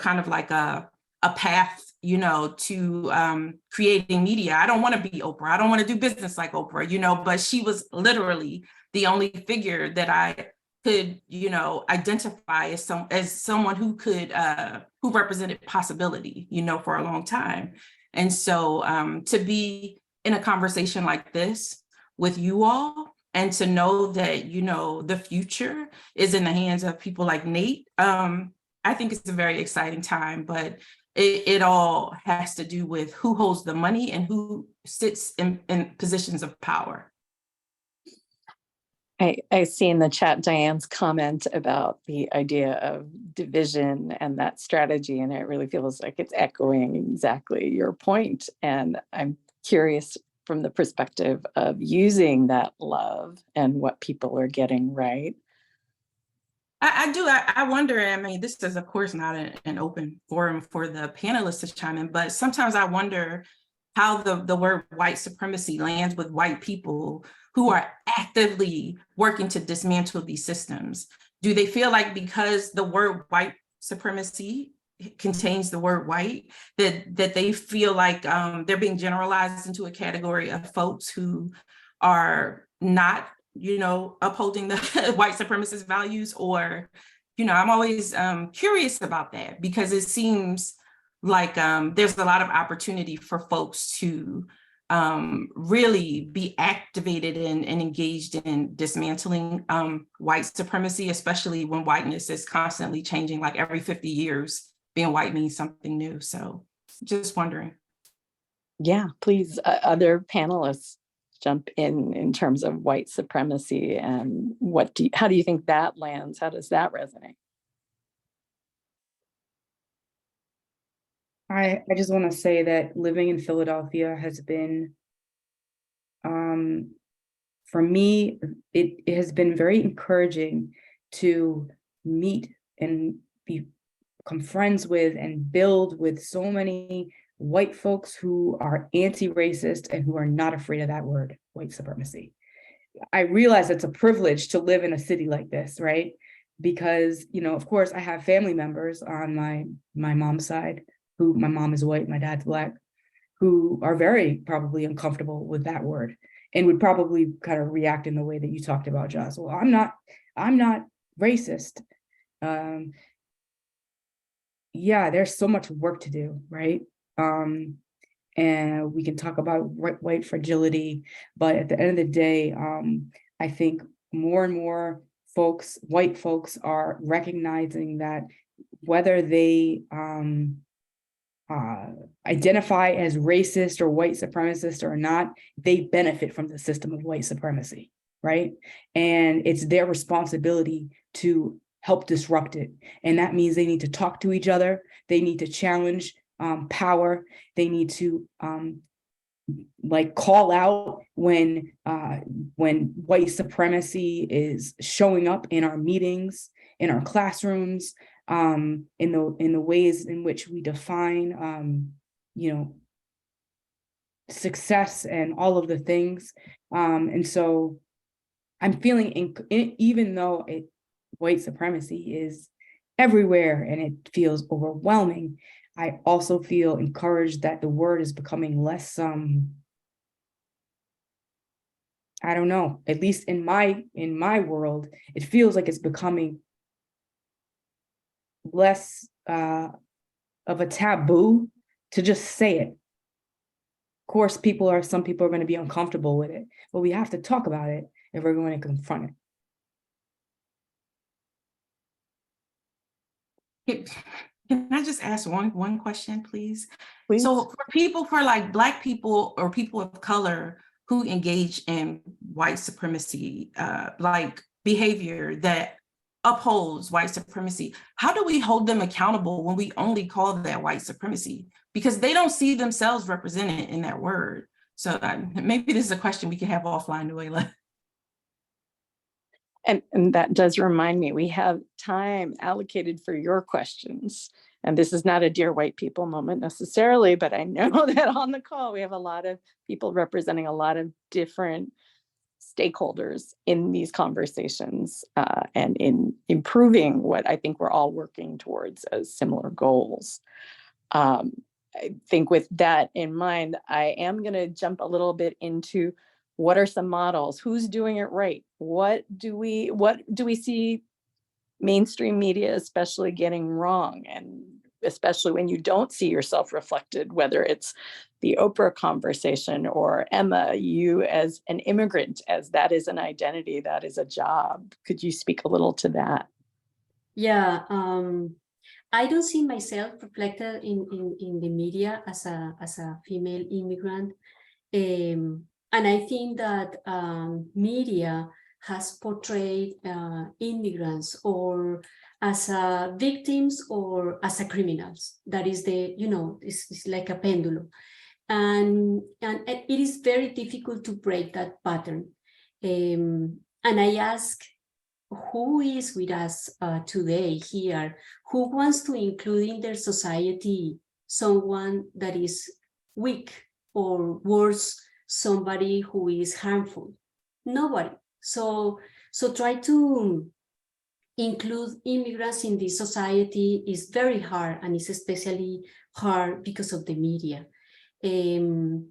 kind of like a path, to creating media. I don't want to be Oprah. I don't want to do business like Oprah, but she was literally the only figure that I could, identify as someone who could, who represented possibility, for a long time. And so to be in a conversation like this with you all and to know that, the future is in the hands of people like Nate, I think it's a very exciting time, but it all has to do with who holds the money and who sits in positions of power. I see in the chat Diane's comment about the idea of division and that strategy, and it really feels like it's echoing exactly your point. And I'm curious from the perspective of using that love and what people are getting right. I wonder, I mean, this is of course not an open forum for the panelists to chime in, but sometimes I wonder how the word white supremacy lands with white people who are actively working to dismantle these systems. Do they feel like because the word white supremacy contains the word white, that they feel like they're being generalized into a category of folks who are not, you know, upholding the white supremacist values? Or, you know, I'm always curious about that, because it seems like there's a lot of opportunity for folks to really be activated and engaged in dismantling white supremacy, especially when whiteness is constantly changing, like every 50 years, being white means something new. So just wondering. Yeah, please, other panelists jump in terms of white supremacy, and how do you think that lands? How does that resonate? I just want to say that living in Philadelphia has been, for me, it has been very encouraging to meet and become friends with and build with so many white folks who are anti-racist and who are not afraid of that word, white supremacy. I realize it's a privilege to live in a city like this, right? Because, you know, of course, I have family members on my mom's side, who, my mom is white, my dad's Black, who are very probably uncomfortable with that word and would probably kind of react in the way that you talked about, Joss. Well, I'm not racist. Yeah, there's so much work to do, right? And we can talk about white fragility, but at the end of the day, I think more and more folks, white folks, are recognizing that whether they identify as racist or white supremacist or not, they benefit from the system of white supremacy, right? And it's their responsibility to help disrupt it. And that means they need to talk to each other. They need to challenge power. They need to like call out when white supremacy is showing up in our meetings, in our classrooms, in the ways in which we define you know, success and all of the things. And so I'm feeling, even though white supremacy is everywhere and it feels overwhelming, I also feel encouraged that the word is becoming less, I don't know, at least in my world, it feels like it's becoming less of a taboo to just say it. Of course, some people are going to be uncomfortable with it, but we have to talk about it if we're going to confront it. Can I just ask one question, please? Please. So for like Black people or people of color who engage in white supremacy, like behavior that upholds white supremacy, how do we hold them accountable when we only call that white supremacy? Because they don't see themselves represented in that word. So maybe this is a question we can have offline, Nuala. And that does remind me, we have time allocated for your questions. And this is not a Dear White People moment necessarily, but I know that on the call, we have a lot of people representing a lot of different stakeholders in these conversations and in improving what I think we're all working towards as similar goals. I think with that in mind, I am going to jump a little bit into what are some models? Who's doing it right? What do we see mainstream media especially getting wrong? And especially when you don't see yourself reflected, whether it's the Oprah conversation or Emma, you as an immigrant, as that is an identity, that is a job. Could you speak a little to that? Yeah, I don't see myself reflected in the media as a female immigrant. And I think that media has portrayed immigrants or as victims or as criminals. That is it's like a pendulum. And it is very difficult to break that pattern. And I ask, who is with us today here, who wants to include in their society someone that is weak, or worse, somebody who is harmful? Nobody. So try to include immigrants in this society is very hard, and it's especially hard because of the media. And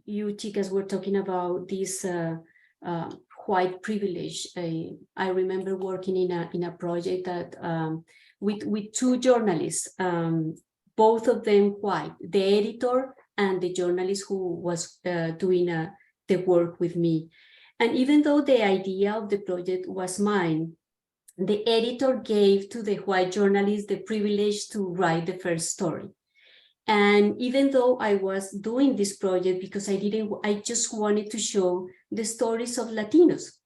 you chicas were talking about this white privilege. I remember working in a project that with two journalists, both of them white, the editor and the journalist who was doing the work with me. And even though the idea of the project was mine, the editor gave to the white journalist the privilege to write the first story. And even though I was doing this project because I just wanted to show the stories of Latinos,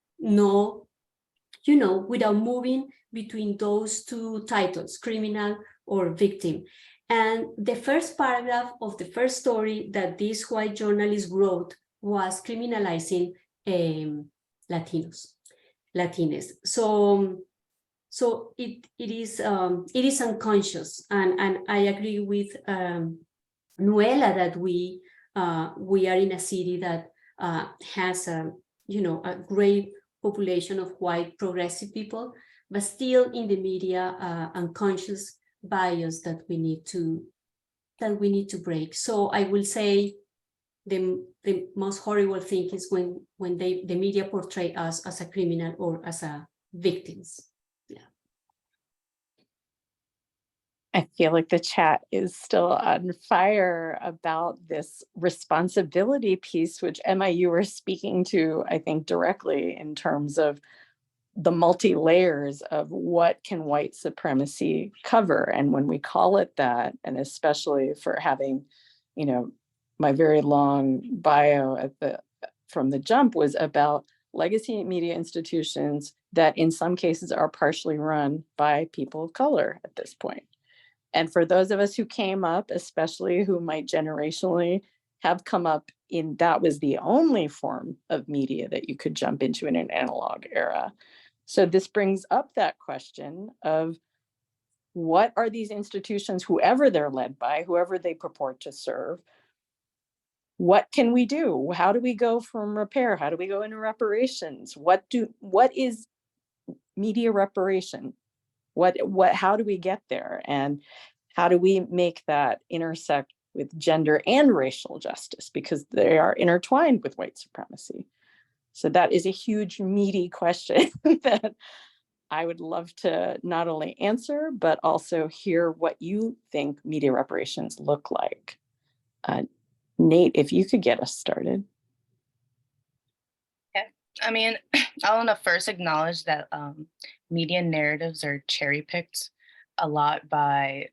without moving between those two titles, criminal or victim. And the first paragraph of the first story that this white journalist wrote was criminalizing Latinos, Latines. So it is unconscious, and I agree with Nuala that we are in a city that has a great population of white progressive people, but still in the media unconscious bias that we need to break. So I will say the most horrible thing is when the media portray us as a criminal or as a victims. I feel like the chat is still on fire about this responsibility piece, which Emma, you were speaking to, I think, directly in terms of the multi-layers of what can white supremacy cover. And when we call it that, and especially for having, my very long bio from the jump was about legacy media institutions that in some cases are partially run by people of color at this point. And for those of us who came up, especially who might generationally have come up in, that was the only form of media that you could jump into in an analog era. So this brings up that question of what are these institutions, whoever they're led by, whoever they purport to serve, what can we do? How do we go from repair? How do we go into reparations? What is media reparation? How do we get there? And how do we make that intersect with gender and racial justice? Because they are intertwined with white supremacy. So that is a huge, meaty question that I would love to not only answer, but also hear what you think media reparations look like. Nate, if you could get us started. Yeah, I mean, I want to first acknowledge that media narratives are cherry-picked a lot by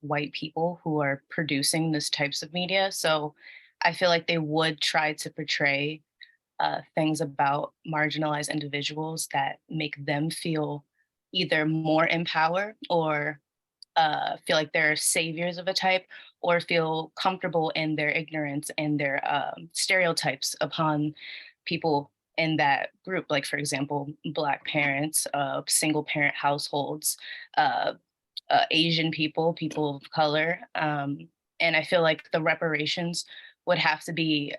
white people who are producing these types of media. So I feel like they would try to portray things about marginalized individuals that make them feel either more in power or feel like they're saviors of a type, or feel comfortable in their ignorance and their stereotypes upon people in that group. Like, for example, Black parents, single parent households, Asian people, people of color. And I feel like the reparations would have to be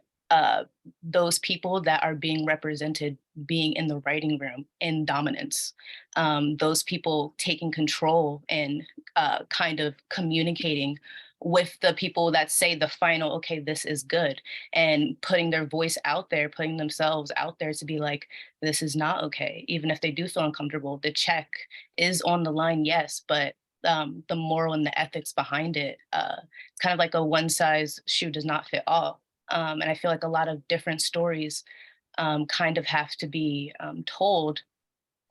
those people that are being represented being in the writing room in dominance, those people taking control and kind of communicating with the people that say the final, okay, this is good, and putting their voice out there, putting themselves out there to be like, this is not okay. Even if they do feel uncomfortable, the check is on the line, yes, but the moral and the ethics behind it, it's kind of like a one size shoe does not fit all. And I feel like a lot of different stories kind of have to be told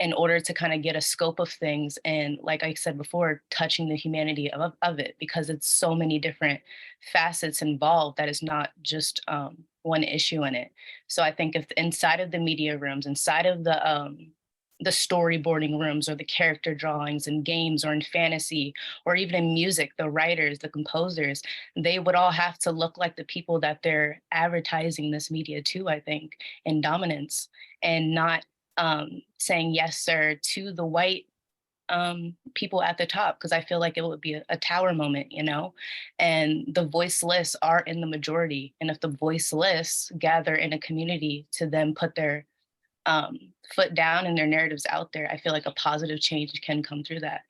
in order to kind of get a scope of things. And like I said before, touching the humanity of it, because it's so many different facets involved that is not just one issue in it. So I think if inside of the media rooms, inside of the storyboarding rooms or the character drawings in games or in fantasy or even in music, the writers, the composers, they would all have to look like the people that they're advertising this media to, I think, in dominance, and not saying yes, sir, to the white people at the top, because I feel like it would be a tower moment, you know, and the voiceless are in the majority. And if the voiceless gather in a community to then put their foot down and their narratives out there, I feel like a positive change can come through that.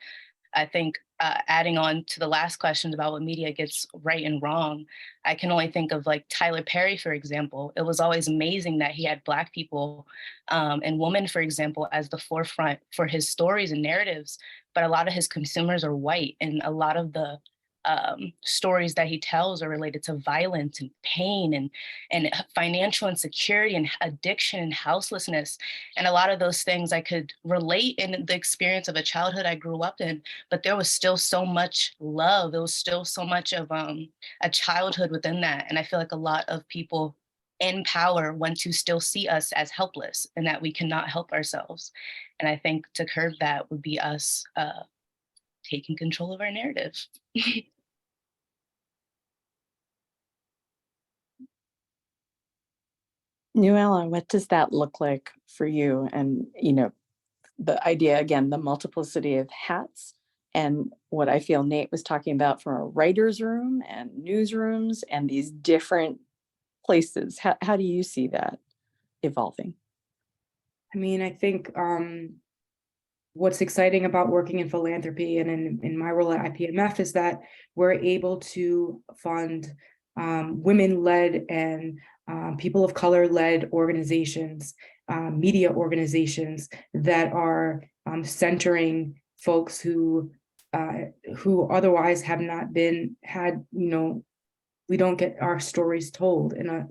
I think adding on to the last questions about what media gets right and wrong, I can only think of like Tyler Perry, for example. It was always amazing that he had Black people and women, for example, as the forefront for his stories and narratives, but a lot of his consumers are white, and a lot of the stories that he tells are related to violence and pain and financial insecurity and addiction and houselessness. And a lot of those things I could relate in the experience of a childhood I grew up in, but there was still so much love. There was still so much of a childhood within that. And I feel like a lot of people in power want to still see us as helpless and that we cannot help ourselves. And I think to curb that would be us taking control of our narrative. Nuala, what does that look like for you? And, you know, the idea, again, the multiplicity of hats, and what I feel Nate was talking about from a writer's room and newsrooms and these different places. How do you see that evolving? I mean, I think what's exciting about working in philanthropy and in my role at IPMF is that we're able to fund women-led and people of color-led organizations, media organizations that are centering folks who otherwise have not had, you know, we don't get our stories told in a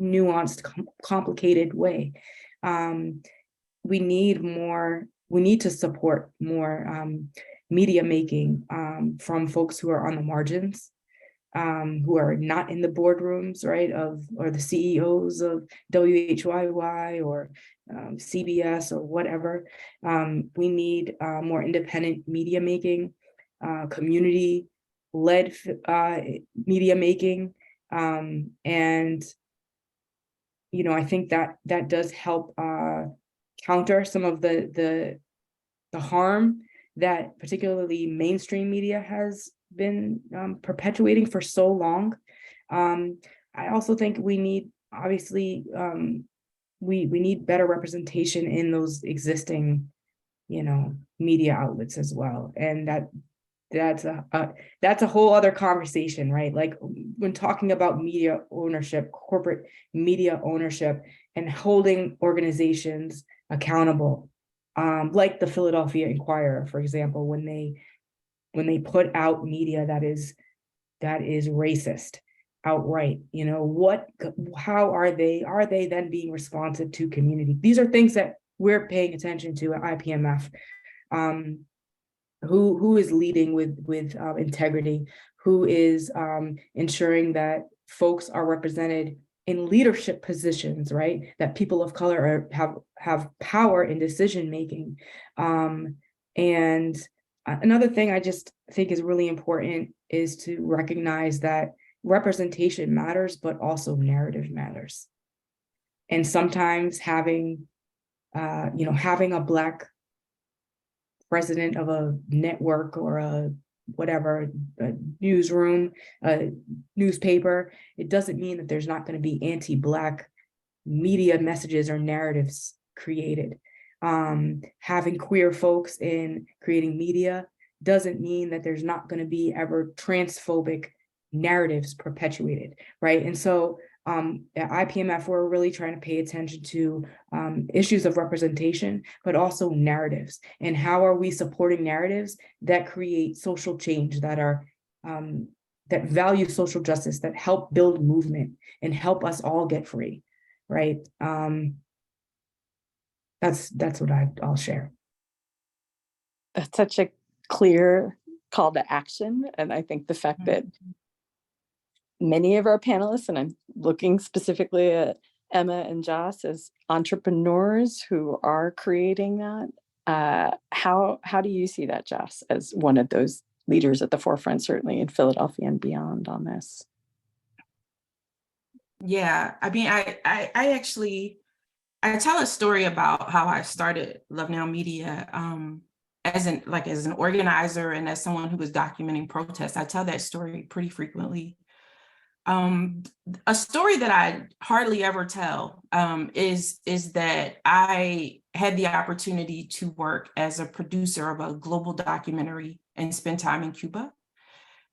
nuanced, complicated way. We need to support more media making from folks who are on the margins, who are not in the boardrooms, right, or the CEOs of WHYY or CBS or whatever. We need more independent media making, community-led media making, and you know, I think that does help counter some of the harm that particularly mainstream media has been perpetuating for so long. I also think we need, obviously, we need better representation in those existing, you know, media outlets as well, and that's a whole other conversation, right? Like when talking about media ownership, corporate media ownership, and holding organizations accountable, like the Philadelphia Inquirer, for example, when they put out media that is racist outright, you know, how are they then being responsive to community? These are things that we're paying attention to at IPMF. Who is leading with integrity, who is ensuring that folks are represented in leadership positions, right? That people of color have power in decision making. And another thing I just think is really important is to recognize that representation matters, but also narrative matters. And sometimes having a Black president of a network or a newsroom, a newspaper, it doesn't mean that there's not going to be anti-Black media messages or narratives created. Having queer folks in creating media doesn't mean that there's not going to be ever transphobic narratives perpetuated, right? And so at IPMF, we're really trying to pay attention to issues of representation, but also narratives. And how are we supporting narratives that create social change, that are that value social justice, that help build movement and help us all get free, right? That's what I'll share. That's such a clear call to action. And I think the fact that many of our panelists, and I'm looking specifically at Emma and Joss as entrepreneurs who are creating that. How do you see that, Joss, as one of those leaders at the forefront, certainly in Philadelphia and beyond on this? Yeah, I mean, I tell a story about how I started Love Now Media as an organizer and as someone who was documenting protests. I tell that story pretty frequently. A story that I hardly ever tell is that I had the opportunity to work as a producer of a global documentary and spend time in Cuba.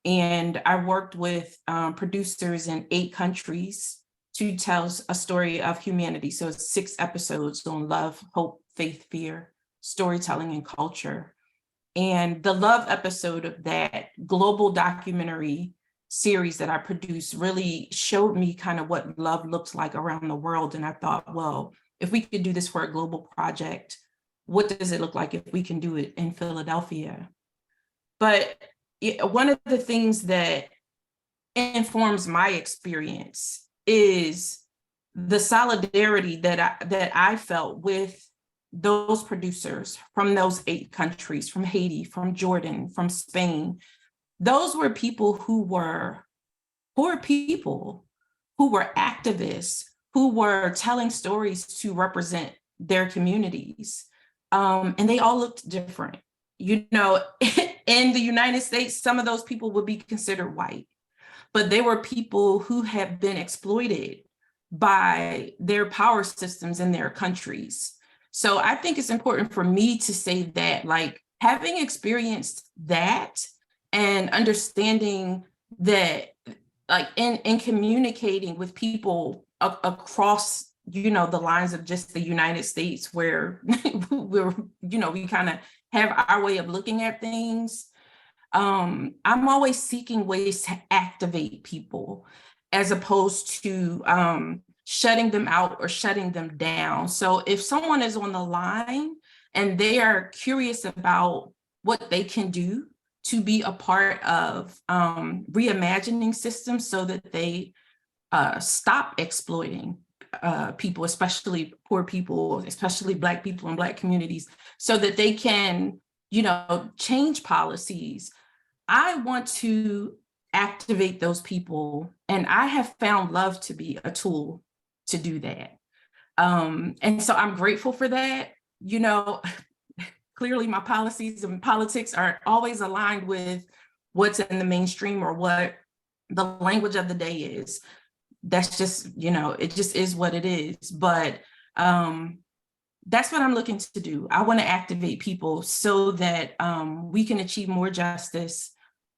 And I worked with producers in 8 countries to tell a story of humanity. So it's 6 episodes on love, hope, faith, fear, storytelling, and culture. And the love episode of that global documentary series that I produced really showed me kind of what love looks like around the world. And I thought, well, if we could do this for a global project, what does it look like if we can do it in Philadelphia? But one of the things that informs my experience is the solidarity that I felt with those producers from those 8 countries, from Haiti, from Jordan, from Spain. Those were people who were poor people, who were activists, who were telling stories to represent their communities. And they all looked different. You know, in the United States, some of those people would be considered white, but they were people who have been exploited by their power systems in their countries. So I think it's important for me to say that, like, having experienced that and understanding that, like, in communicating with people across, you know, the lines of just the United States, where we're, you know, we kind of have our way of looking at things. I'm always seeking ways to activate people as opposed to shutting them out or shutting them down. So if someone is on the line and they are curious about what they can do to be a part of reimagining systems so that they stop exploiting people, especially poor people, especially Black people in Black communities, so that they can, you know, change policies, I want to activate those people. And I have found love to be a tool to do that. And so I'm grateful for that. You know, clearly my policies and politics aren't always aligned with what's in the mainstream or what the language of the day is. That's just, you know, it just is what it is. But that's what I'm looking to do. I want to activate people so that we can achieve more justice,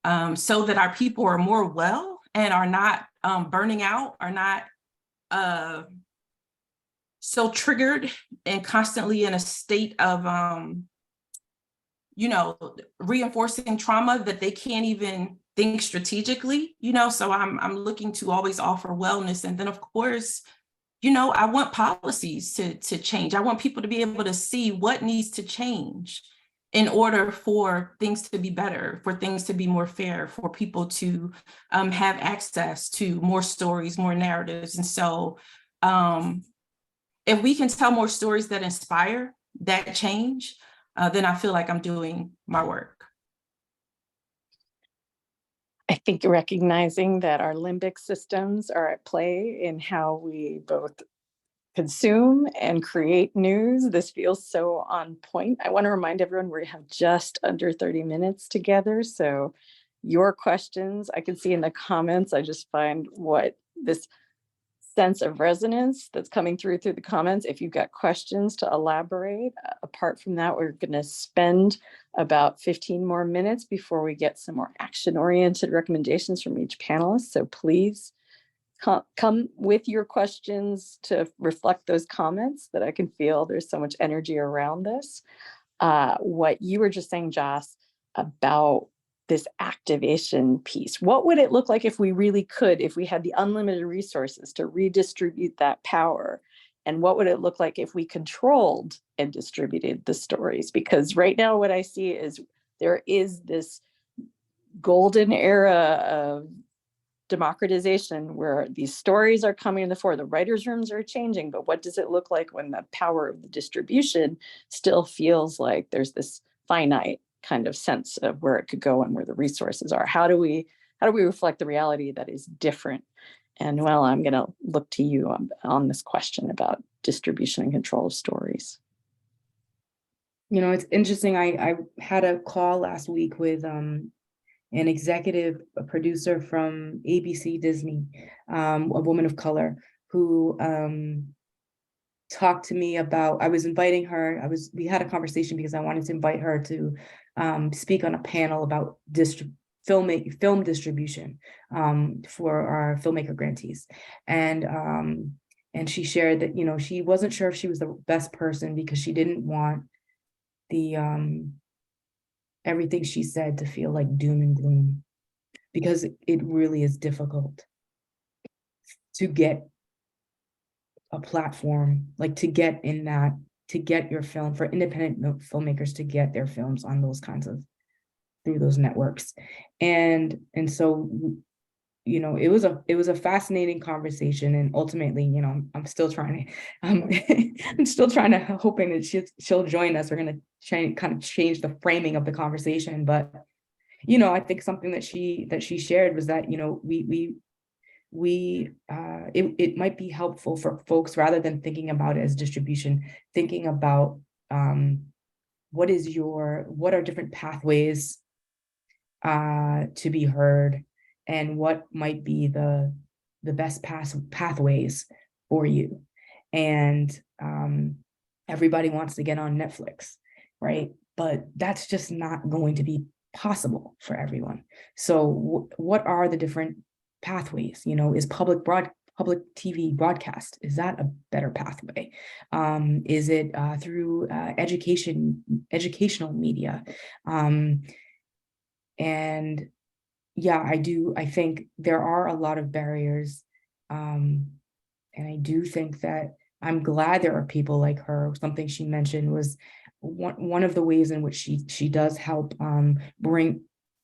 so that our people are more well and are not burning out, are not so triggered and constantly in a state of, you know, reinforcing trauma that they can't even think strategically, you know. So I'm looking to always offer wellness. And then, of course, you know, I want policies to change. I want people to be able to see what needs to change in order for things to be better, for things to be more fair, for people to have access to more stories, more narratives. And so if we can tell more stories that inspire that change, then I feel like I'm doing my work. I think recognizing that our limbic systems are at play in how we both consume and create news. This feels so on point. I want to remind everyone we have just under 30 minutes together. So your questions, I can see in the comments, I just find what this sense of resonance that's coming through the comments. If you've got questions to elaborate, apart from that, we're going to spend about 15 more minutes before we get some more action-oriented recommendations from each panelist. So please come with your questions to reflect those comments, that I can feel there's so much energy around this. What you were just saying, Joss, about this activation piece. What would it look like if we really could, if we had the unlimited resources to redistribute that power And what would it look like if we controlled and distributed the stories? Because right now what I see is there is this golden era of democratization where these stories are coming to the fore. The writers' rooms are changing, but what does it look like when the power of the distribution still feels like there's this finite kind of sense of where it could go and where the resources are? How do we reflect the reality that is different? And well, I'm going to look to you on this question about distribution and control of stories. You know, it's interesting. I had a call last week with an executive producer from ABC Disney, a woman of color who talked to me about, I was inviting her, we had a conversation because I wanted to invite her to speak on a panel about film distribution for our filmmaker grantees. And she shared that, you know, she wasn't sure if she was the best person because she didn't want the everything she said to feel like doom and gloom, because it really is difficult to get a platform, like to get your film, for independent filmmakers to get their films on those kinds of, through those networks. And so, you know, it was a fascinating conversation, and ultimately, you know, I'm still trying to hoping that she'll join us. We're going to kind of change the framing of the conversation, but you know, I think something that she shared was that, you know, it might be helpful for folks, rather than thinking about it as distribution, thinking about what are different pathways to be heard, and what might be the best pathways for you. And everybody wants to get on Netflix, right? But that's just not going to be possible for everyone. So what are the different pathways? You know, is public TV broadcast, is that a better pathway? Is it through educational media? And yeah, I think there are a lot of barriers. And I do think that I'm glad there are people like her. Something she mentioned was one of the ways in which she does help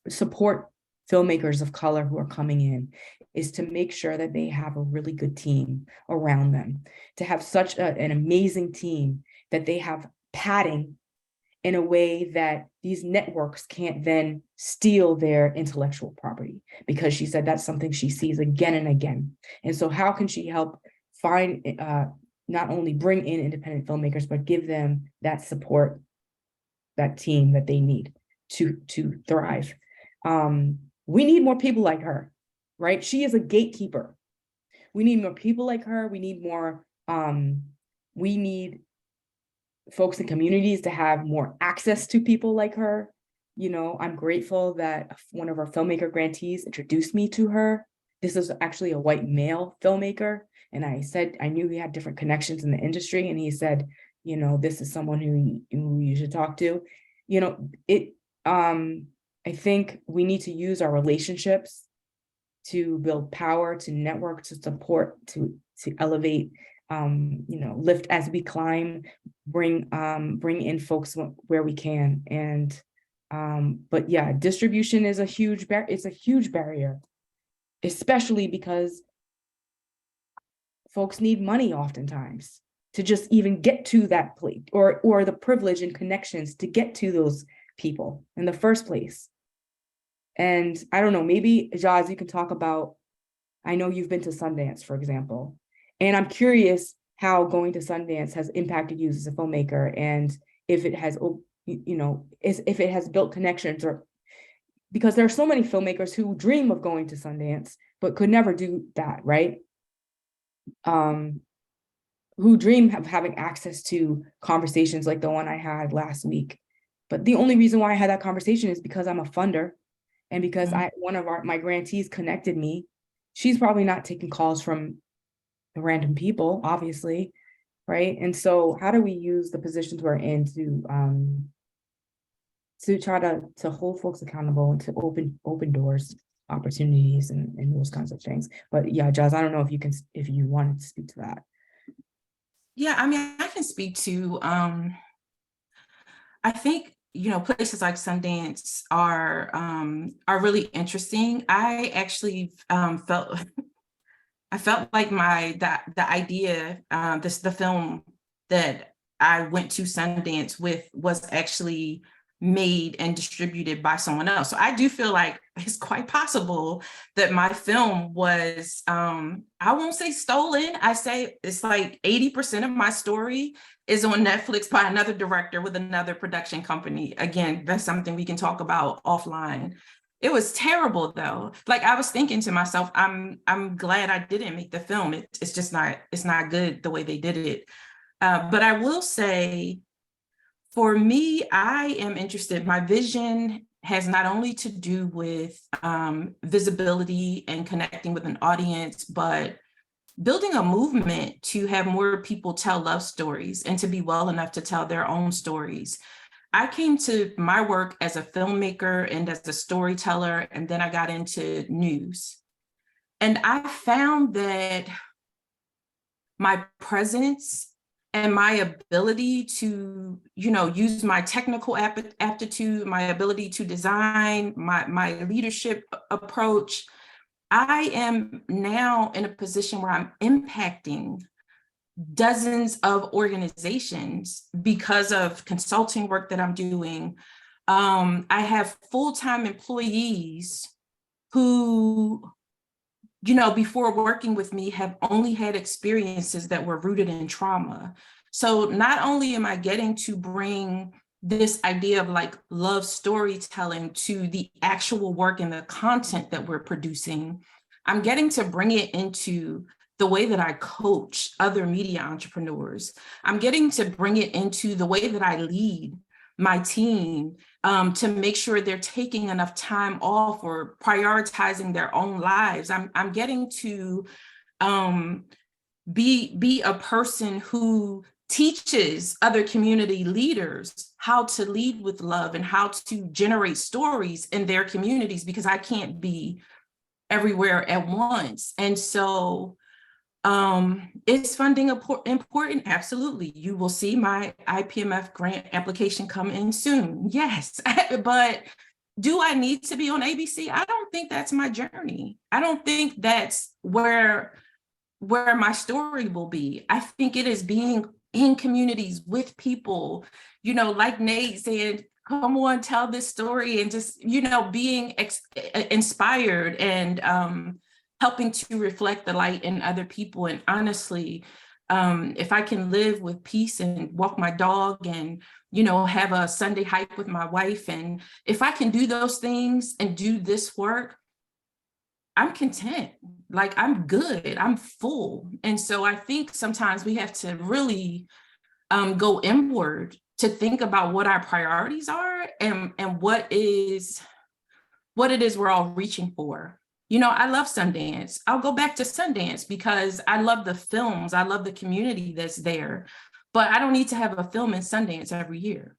support filmmakers of color who are coming in, is to make sure that they have a really good team around them, to have such an amazing team that they have padding in a way that these networks can't then steal their intellectual property, because she said that's something she sees again and again. And so how can she help find, not only bring in independent filmmakers, but give them that support, that team that they need to thrive? We need more people like her, right? She is a gatekeeper. We need more people like her. We need more, we need folks in communities to have more access to people like her. You know, I'm grateful that one of our filmmaker grantees introduced me to her. This is actually a white male filmmaker. And I said, I knew he had different connections in the industry. And he said, you know, this is someone who you should talk to. You know, I think we need to use our relationships to build power, to network, to support, to elevate, you know, lift as we climb, bring in folks where we can. And but yeah, distribution is a huge barrier, especially because folks need money oftentimes to just even get to that place, or the privilege and connections to get to those people in the first place. And I don't know, maybe Jaz, you can talk about, I know you've been to Sundance, for example, and I'm curious how going to Sundance has impacted you as a filmmaker, and if it has, you know, if it has built connections, or because there are so many filmmakers who dream of going to Sundance, but could never do that, right? Who dream of having access to conversations like the one I had last week. But the only reason why I had that conversation is because I'm a funder, and because one of my grantees connected me. She's probably not taking calls from random people, obviously, right? And so how do we use the positions we're in to try to hold folks accountable and to open doors, opportunities, and those kinds of things? But yeah, Jaz, I don't know if you wanted to speak to that. Yeah, I mean, I can speak to, I think, places like Sundance are really interesting. I actually felt I felt like the idea, the film that I went to Sundance with was actually made and distributed by someone else. So I do feel like it's quite possible that my film was, I won't say stolen. I say it's like 80% of my story is on Netflix by another director with another production company. Again, that's something we can talk about offline. It was terrible though. Like I was thinking to myself, I'm glad I didn't make the film. It's just it's not good the way they did it. But I will say, for me, I am interested. My vision has not only to do with visibility and connecting with an audience, but building a movement to have more people tell love stories and to be well enough to tell their own stories. I came to my work as a filmmaker and as a storyteller, and then I got into news. And I found that my presence and my ability to, use my technical aptitude, my ability to design, my leadership approach, I am now in a position where I'm impacting dozens of organizations because of consulting work that I'm doing. I have full-time employees who, before working with me have only had experiences that were rooted in trauma. So not only am I getting to bring this idea of like love storytelling to the actual work and the content that we're producing, I'm getting to bring it into the way that I coach other media entrepreneurs. I'm getting to bring it into the way that I lead my team, to make sure they're taking enough time off or prioritizing their own lives. I'm getting to be a person who teaches other community leaders how to lead with love and how to generate stories in their communities, because I can't be everywhere at once. And so is funding important? Absolutely. You will see my IPMF grant application come in soon. Yes, but do I need to be on ABC? I don't think that's my journey. I don't think that's where my story will be. I think it is being in communities with people, like Nate said, come on, tell this story, and just, being inspired and helping to reflect the light in other people. And honestly, if I can live with peace and walk my dog and, have a Sunday hike with my wife, and if I can do those things and do this work, I'm content. Like I'm good, I'm full. And so I think sometimes we have to really go inward to think about what our priorities are and what it is we're all reaching for. I love Sundance. I'll go back to Sundance because I love the films. I love the community that's there, but I don't need to have a film in Sundance every year.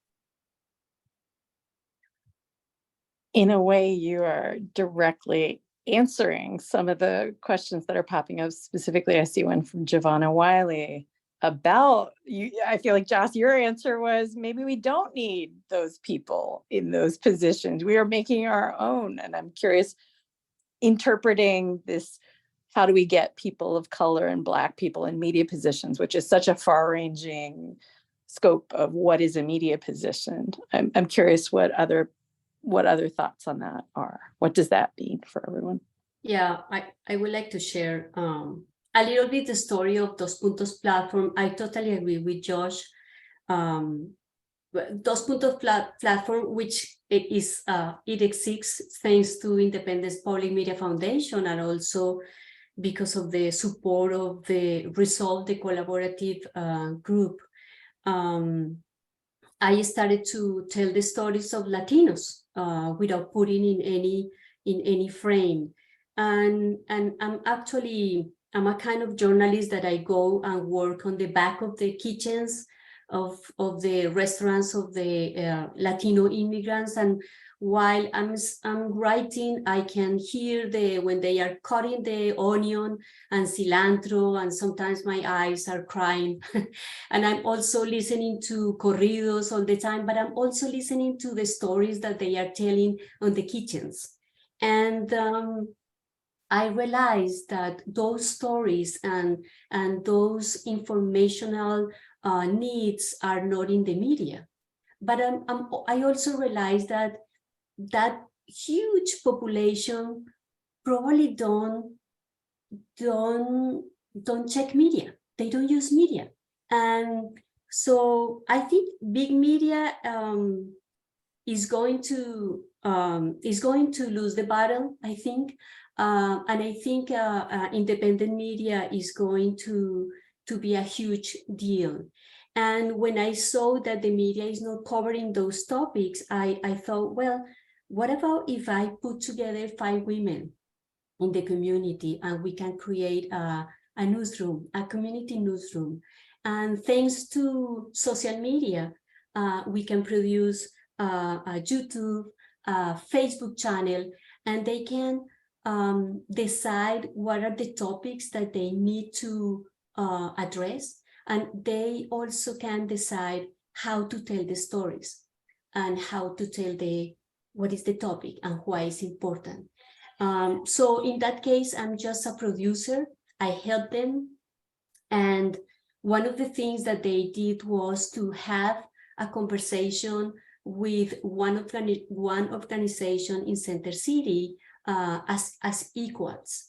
In a way, you are directly answering some of the questions that are popping up. Specifically, I see one from Giovanna Wiley about you. I feel like, Joss, your answer was maybe we don't need those people in those positions. We are making our own. And I'm curious, interpreting this, how do we get people of color and Black people in media positions, which is such a far-ranging scope of what is a media position. I'm curious what other thoughts on that are. What does that mean for everyone? Yeah, I would like to share a little bit the story of Dos Puntos platform. I totally agree with Josh. Dos Puntos platform, which it exists thanks to Independence Public Media Foundation, and also because of the support of the Resolve, the collaborative group. I started to tell the stories of Latinos without putting in any frame. And I'm a kind of journalist that I go and work on the back of the kitchens of the restaurants of the Latino immigrants. And while I'm writing, I can hear when they are cutting the onion and cilantro, and sometimes my eyes are crying. And I'm also listening to corridos all the time, but I'm also listening to the stories that they are telling on the kitchens. And I realized that those stories and those informational needs are not in the media. But I also realized that huge population probably don't check media. They don't use media. And so I think big media is going to lose the battle, I think. And I think independent media is going to be a huge deal. And when I saw that the media is not covering those topics, I thought, well, what about if I put together 5 women in the community and we can create a newsroom, a community newsroom. And thanks to social media, we can produce a YouTube, a Facebook channel, and they can decide what are the topics that they need to address. And they also can decide how to tell the stories and how to tell what is the topic and why it's important. So in that case, I'm just a producer. I help them. And one of the things that they did was to have a conversation with one organization in Center City as equals.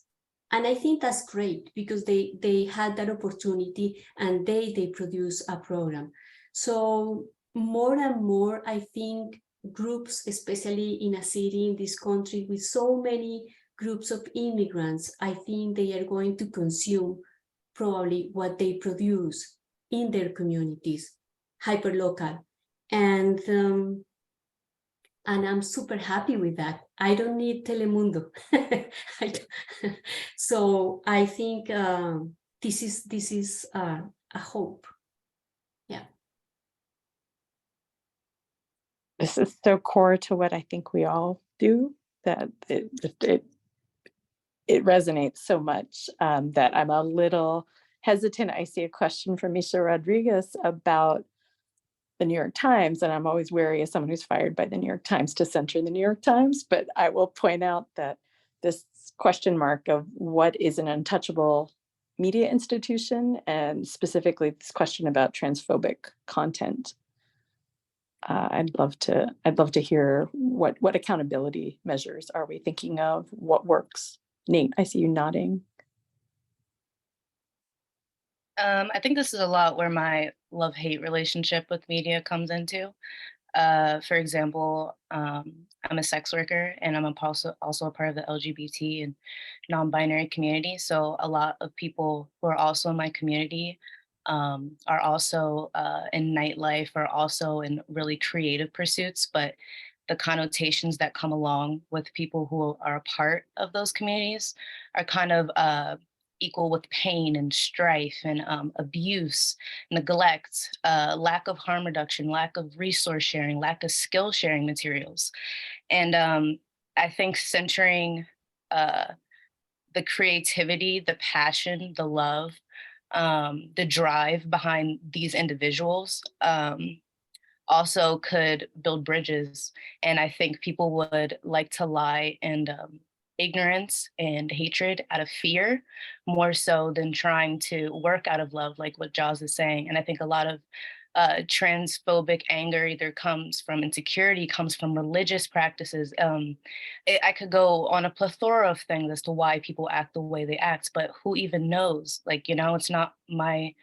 And I think that's great because they had that opportunity and they produce a program. So more and more, I think groups, especially in a city in this country with so many groups of immigrants, I think they are going to consume probably what they produce in their communities, hyperlocal. And I'm super happy with that. I don't need Telemundo. So I think this is a hope. Yeah. This is so core to what I think we all do, that it resonates so much that I'm a little hesitant. I see a question from Misha Rodriguez about the New York Times, and I'm always wary as someone who's fired by the New York Times to censor the New York Times, but I will point out that this question mark of what is an untouchable media institution, and specifically this question about transphobic content. I'd love to hear what accountability measures are we thinking of? What works? Nate, I see you nodding. I think this is a lot where my love-hate relationship with media comes into. For example, I'm a sex worker and I'm also a part of the LGBT and non-binary community. So a lot of people who are also in my community are also in nightlife, or also in really creative pursuits, but the connotations that come along with people who are a part of those communities are kind of equal with pain and strife and abuse, neglect, lack of harm reduction, lack of resource sharing, lack of skill sharing materials. And I think centering the creativity, the passion, the love, the drive behind these individuals also could build bridges. And I think people would like to lie in ignorance and hatred out of fear, more so than trying to work out of love, like what Jaws is saying. And I think a lot of transphobic anger either comes from insecurity, comes from religious practices. I could go on a plethora of things as to why people act the way they act, but who even knows? Like, you know, it's not my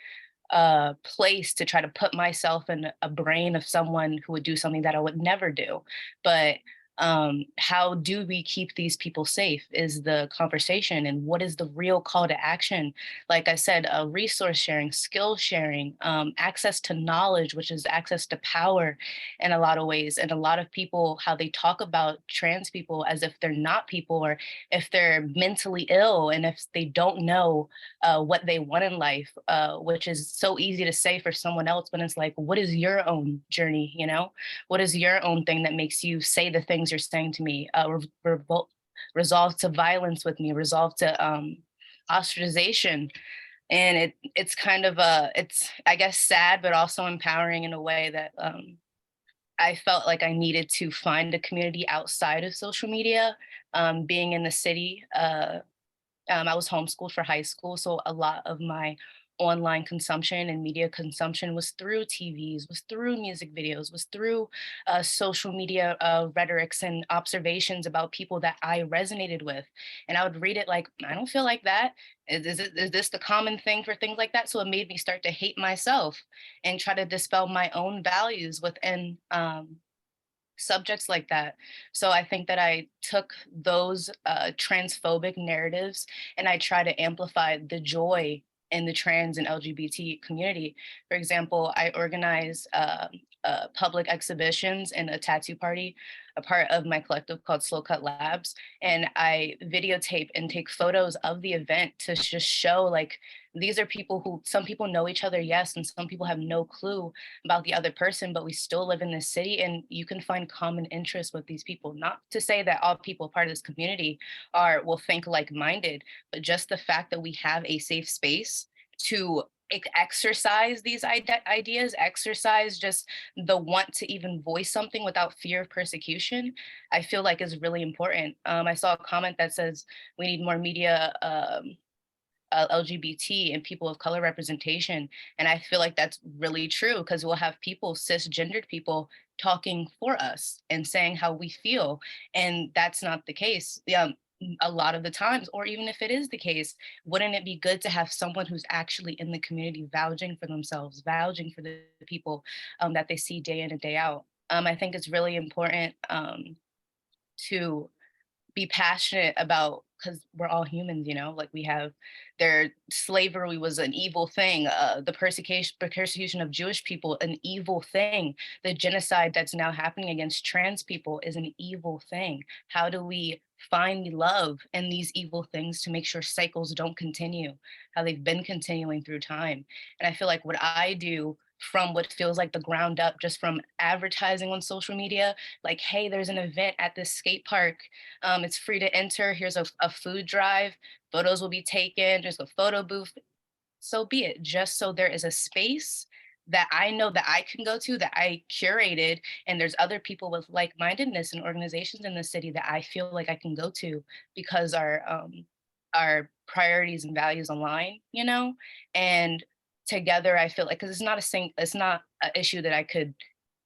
place to try to put myself in a brain of someone who would do something that I would never do. But How do we keep these people safe is the conversation, and what is the real call to action? Like I said, resource sharing, skill sharing, access to knowledge, which is access to power in a lot of ways. And a lot of people, how they talk about trans people as if they're not people, or if they're mentally ill, and if they don't know what they want in life, which is so easy to say for someone else, but it's like, what is your own journey, you know? What is your own thing that makes you say the things you're saying to me? Resolve to violence with me, resolve to ostracization. And it's kind of it's, I guess, sad, but also empowering in a way that I felt like I needed to find a community outside of social media. Being in the city, I was homeschooled for high school, so a lot of my online consumption and media consumption was through TVs, was through music videos, was through social media rhetorics and observations about people that I resonated with. And I would read it like, I don't feel like that. Is this the common thing for things like that? So it made me start to hate myself and try to dispel my own values within subjects like that. So I think that I took those transphobic narratives and I try to amplify the joy in the trans and LGBT community. For example, I organize public exhibitions and a tattoo party, a part of my collective called Slow Cut Labs. And I videotape and take photos of the event to just show, like, these are people who, some people know each other, yes, and some people have no clue about the other person, but we still live in this city, and you can find common interests with these people. Not to say that all people part of this community will think like-minded, but just the fact that we have a safe space to exercise these ideas, exercise just the want to even voice something without fear of persecution, I feel like is really important. I saw a comment that says we need more media LGBT and people of color representation. And I feel like that's really true, because we'll have people, cisgendered people, talking for us and saying how we feel. And that's not the case. A lot of the times, or even if it is the case, wouldn't it be good to have someone who's actually in the community vouching for themselves, vouching for the people that they see day in and day out? I think it's really important to be passionate about, because we're all humans, you know, like we have slavery was an evil thing, the persecution of Jewish people, an evil thing, the genocide that's now happening against trans people is an evil thing. How do we find love in these evil things to make sure cycles don't continue how they've been continuing through time? And I feel like what I do, from what feels like the ground up, just from advertising on social media, like, hey, there's an event at this skate park, it's free to enter, here's a food drive, photos will be taken, there's a photo booth, so be it. Just so there is a space that I know that I can go to, that I curated, and there's other people with like-mindedness and organizations in the city that I feel like I can go to, because our priorities and values align, you know? And together I feel like, because it's not an issue that I could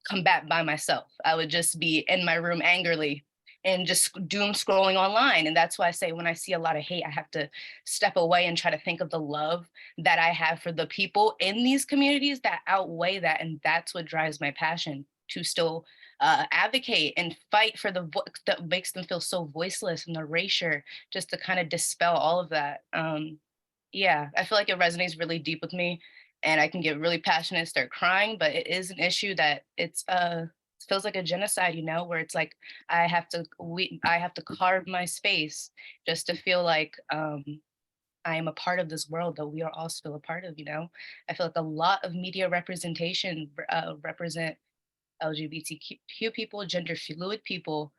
combat by myself. I would just be in my room angrily and just doom scrolling online. And that's why I say, when I see a lot of hate, I have to step away and try to think of the love that I have for the people in these communities that outweigh that. And that's what drives my passion to still advocate and fight for the that makes them feel so voiceless, and the erasure, just to kind of dispel all of that. Yeah, I feel like it resonates really deep with me, and I can get really passionate and start crying, but it is an issue that it feels like a genocide, you know, where it's like I have to carve my space just to feel like I am a part of this world that we are all still a part of, you know. I feel like a lot of media representation represent LGBTQ people, gender fluid people,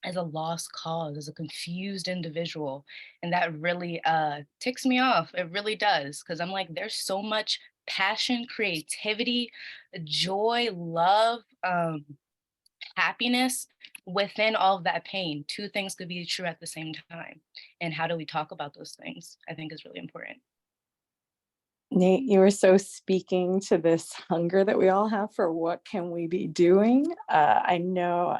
as a lost cause, as a confused individual. And that really ticks me off. It really does. Because I'm like, there's so much passion, creativity, joy, love, happiness within all of that pain. Two things could be true at the same time. And how do we talk about those things, I think, is really important. Nate, you were so speaking to this hunger that we all have for what can we be doing. I know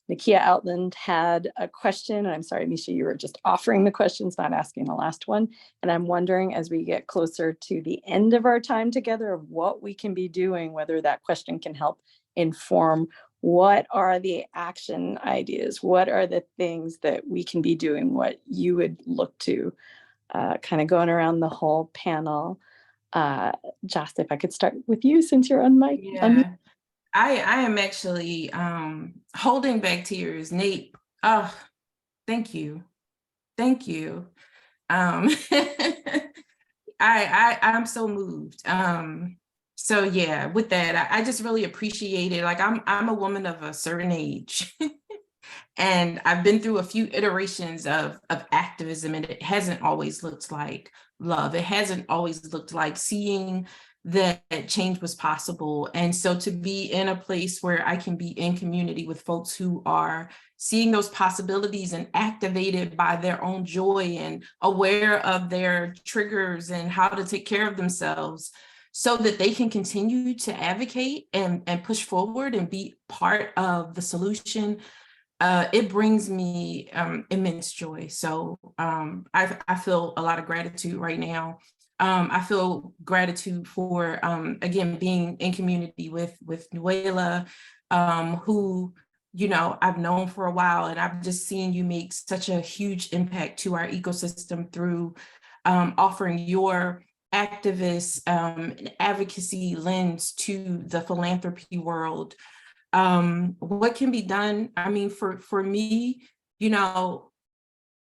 Nakia Outland had a question, and I'm sorry, Misha, you were just offering the questions, not asking the last one. And I'm wondering, as we get closer to the end of our time together, of what we can be doing, whether that question can help inform what are the action ideas? What are the things that we can be doing? What you would look to, kind of going around the whole panel. Joss, if I could start with you since you're on mic. Yeah, I am actually holding back tears. Nate, oh, thank you. Thank you. I'm so moved. So yeah, with that, I just really appreciate it. Like I'm a woman of a certain age. And I've been through a few iterations of activism, and it hasn't always looked like love. It hasn't always looked like seeing that change was possible. And so to be in a place where I can be in community with folks who are seeing those possibilities and activated by their own joy and aware of their triggers and how to take care of themselves so that they can continue to advocate and push forward and be part of the solution. It brings me immense joy. So I feel a lot of gratitude right now. I feel gratitude for, again, being in community with Nuala, who, you know, I've known for a while, and I've just seen you make such a huge impact to our ecosystem through offering your activist advocacy lens to the philanthropy world. What can be done? I mean, for me, you know,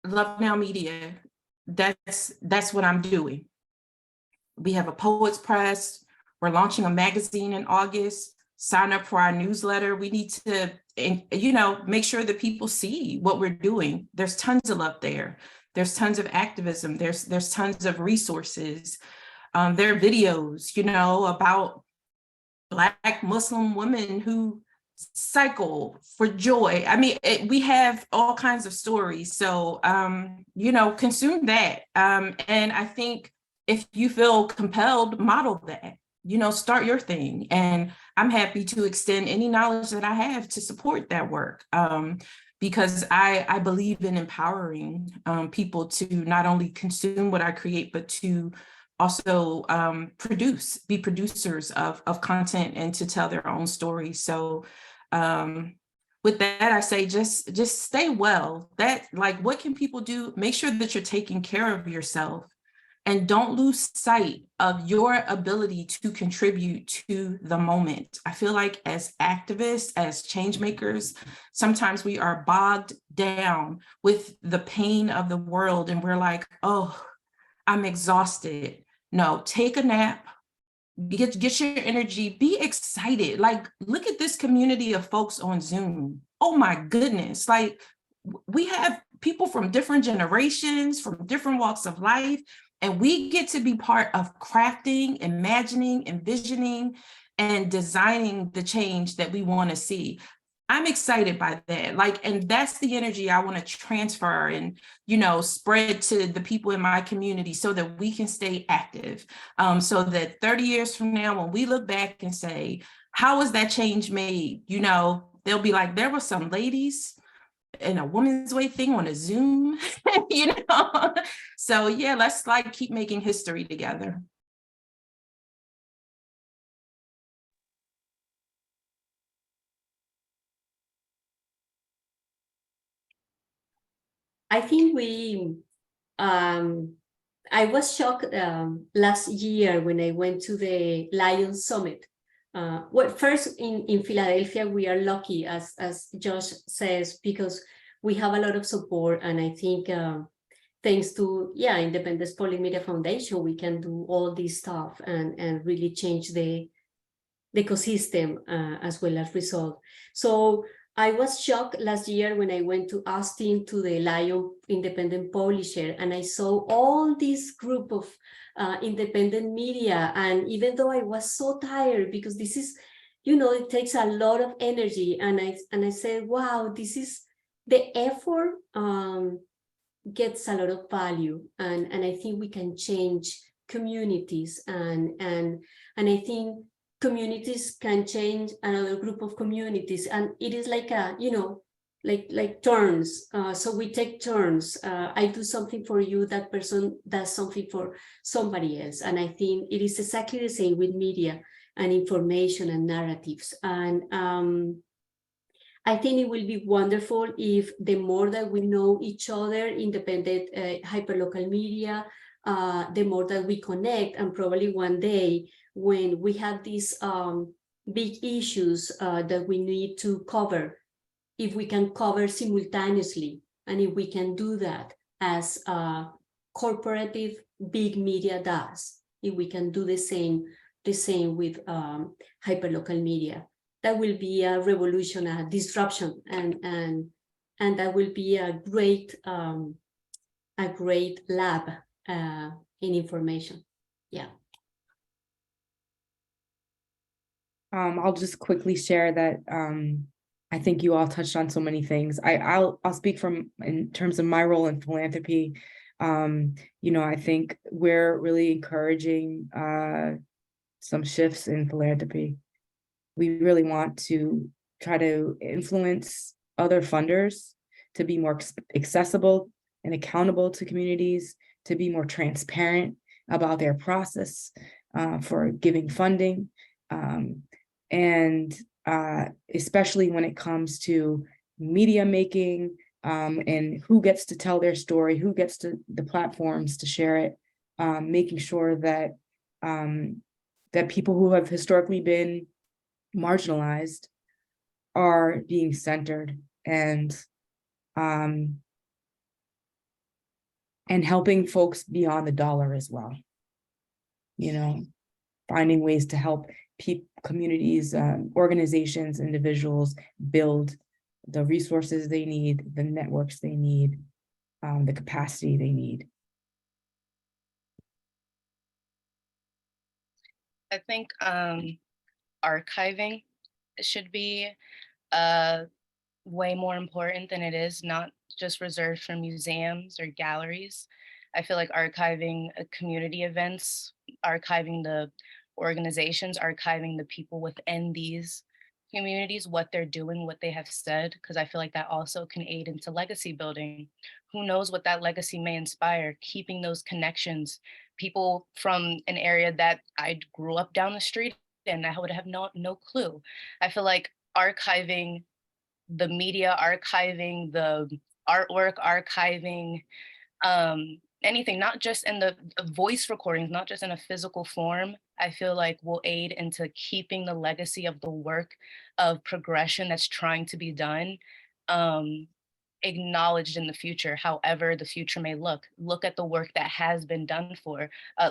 Love Now Media, that's what I'm doing. We have a Poets Press. We're launching a magazine in August. Sign up for our newsletter. We need to, you know, make sure that people see what we're doing. There's tons of love there. There's tons of activism. There's tons of resources. There are videos, you know, about Black Muslim women who cycle for joy. I mean, we have all kinds of stories. So, you know, consume that. And I think if you feel compelled, model that, you know, start your thing. And I'm happy to extend any knowledge that I have to support that work. Because I believe in empowering people to not only consume what I create, but to also be producers of content and to tell their own stories. So with that, I say just stay well. That, like, what can people do? Make sure that you're taking care of yourself, and don't lose sight of your ability to contribute to the moment. I feel like as activists, as change makers, sometimes we are bogged down with the pain of the world, and we're like, oh, I'm exhausted. No, take a nap, get your energy, be excited. Like, look at this community of folks on Zoom. Oh my goodness. Like, we have people from different generations, from different walks of life, and we get to be part of crafting, imagining, envisioning, and designing the change that we want to see. I'm excited by that. Like, and that's the energy I want to transfer and, you know, spread to the people in my community so that we can stay active. So that 30 years from now, when we look back and say, how was that change made? You know, they'll be like, there were some ladies in a woman's way thing on a Zoom, you know? So yeah, let's like keep making history together. I think I was shocked last year when I went to the Lions Summit. Well, first in Philadelphia, we are lucky, as Josh says, because we have a lot of support. And I think thanks to, Independence Public Media Foundation, we can do all this stuff and really change the ecosystem as well as result. So I was shocked last year when I went to Austin to the Lion independent publisher, and I saw all this group of independent media. And even though I was so tired, because this is, you know, it takes a lot of energy, and I said, wow, this is the effort gets a lot of value, and I think we can change communities, and I think communities can change another group of communities, and it is like a, you know, like turns. So we take turns. I do something for you, that person does something for somebody else, and I think it is exactly the same with media and information and narratives. And I think it will be wonderful if the more that we know each other, independent hyperlocal media, the more that we connect, and probably one day when we have these big issues that we need to cover, if we can cover simultaneously, and if we can do that as corporative big media does, if we can do the same with hyperlocal media, that will be a revolution, a disruption, and that will be a great lab in information. Yeah. I'll just quickly share that I think you all touched on so many things. I'll speak from in terms of my role in philanthropy. I think we're really encouraging some shifts in philanthropy. We really want to try to influence other funders to be more accessible and accountable to communities, to be more transparent about their process for giving funding. And especially when it comes to media making and who gets to tell their story, who gets to the platforms to share it, making sure that that people who have historically been marginalized are being centered, and helping folks beyond the dollar as well. Finding ways to help communities, organizations, individuals build the resources they need, the networks they need, the capacity they need. I think archiving should be way more important than it is, not just reserved for museums or galleries. I feel like archiving community events, archiving the organizations, archiving the people within these communities, what they're doing, what they have said, because I feel like that also can aid into legacy building. Who knows what that legacy may inspire, keeping those connections. People from an area that I grew up down the street and I would have no clue. I feel like archiving the media, archiving the artwork, archiving anything, not just in the voice recordings, not just in a physical form, I feel like will aid into keeping the legacy of the work of progression that's trying to be done acknowledged in the future, however the future may look. Look at the work that has been done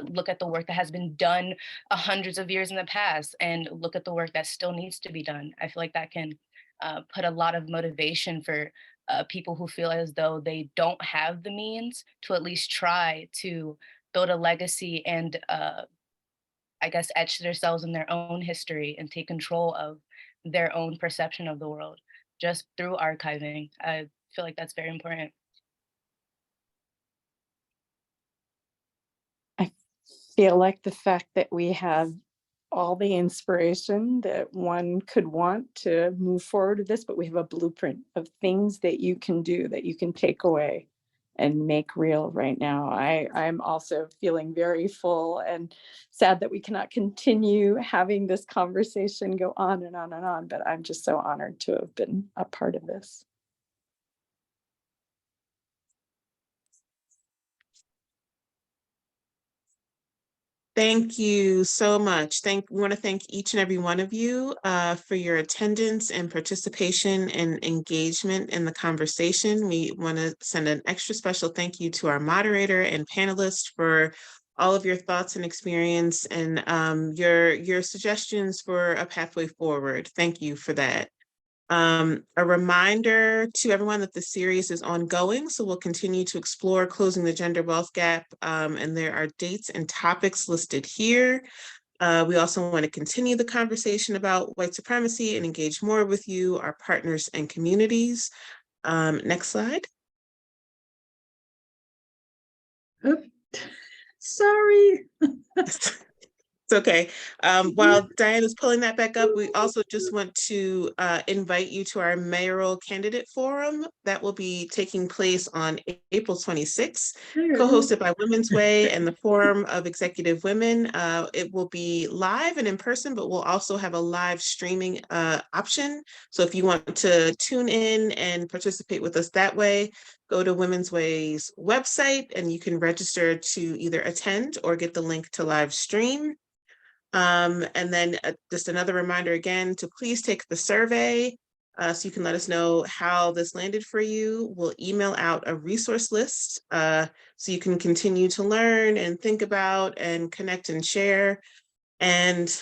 look at the work that has been done hundreds of years in the past, and look at the work that still needs to be done. I feel like that can put a lot of motivation for people who feel as though they don't have the means to at least try to build a legacy and I guess etch themselves in their own history and take control of their own perception of the world just through archiving. I feel like that's very important. I feel like the fact that we have all the inspiration that one could want to move forward with this, but we have a blueprint of things that you can do, that you can take away and make real right now. I'm also feeling very full and sad that we cannot continue having this conversation go on and on and on, but I'm just so honored to have been a part of this. Thank you so much. We want to thank each and every one of you for your attendance and participation and engagement in the conversation. We want to send an extra special thank you to our moderator and panelists for all of your thoughts and experience and your suggestions for a pathway forward. Thank you for that. A reminder to everyone that the series is ongoing, so we'll continue to explore closing the gender wealth gap, and there are dates and topics listed here. We also want to continue the conversation about white supremacy and engage more with you, our partners and communities. Next slide. Oops. Sorry. It's okay. While Diane is pulling that back up, we also just want to invite you to our mayoral candidate forum that will be taking place on April 26th, co-hosted by Women's Way and the Forum of Executive Women. It will be live and in person, but we'll also have a live streaming option. So if you want to tune in and participate with us that way, go to Women's Way's website and you can register to either attend or get the link to live stream. And then just another reminder again to please take the survey so you can let us know how this landed for you. We'll email out a resource list so you can continue to learn and think about and connect and share. And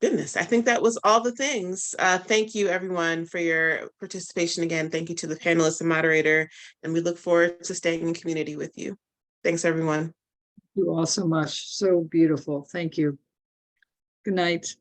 goodness, I think that was all the things. Thank you everyone for your participation again. Thank you to the panelists and moderator, and we look forward to staying in community with you. Thanks everyone. Thank you all so much. So beautiful. Thank you. Good night.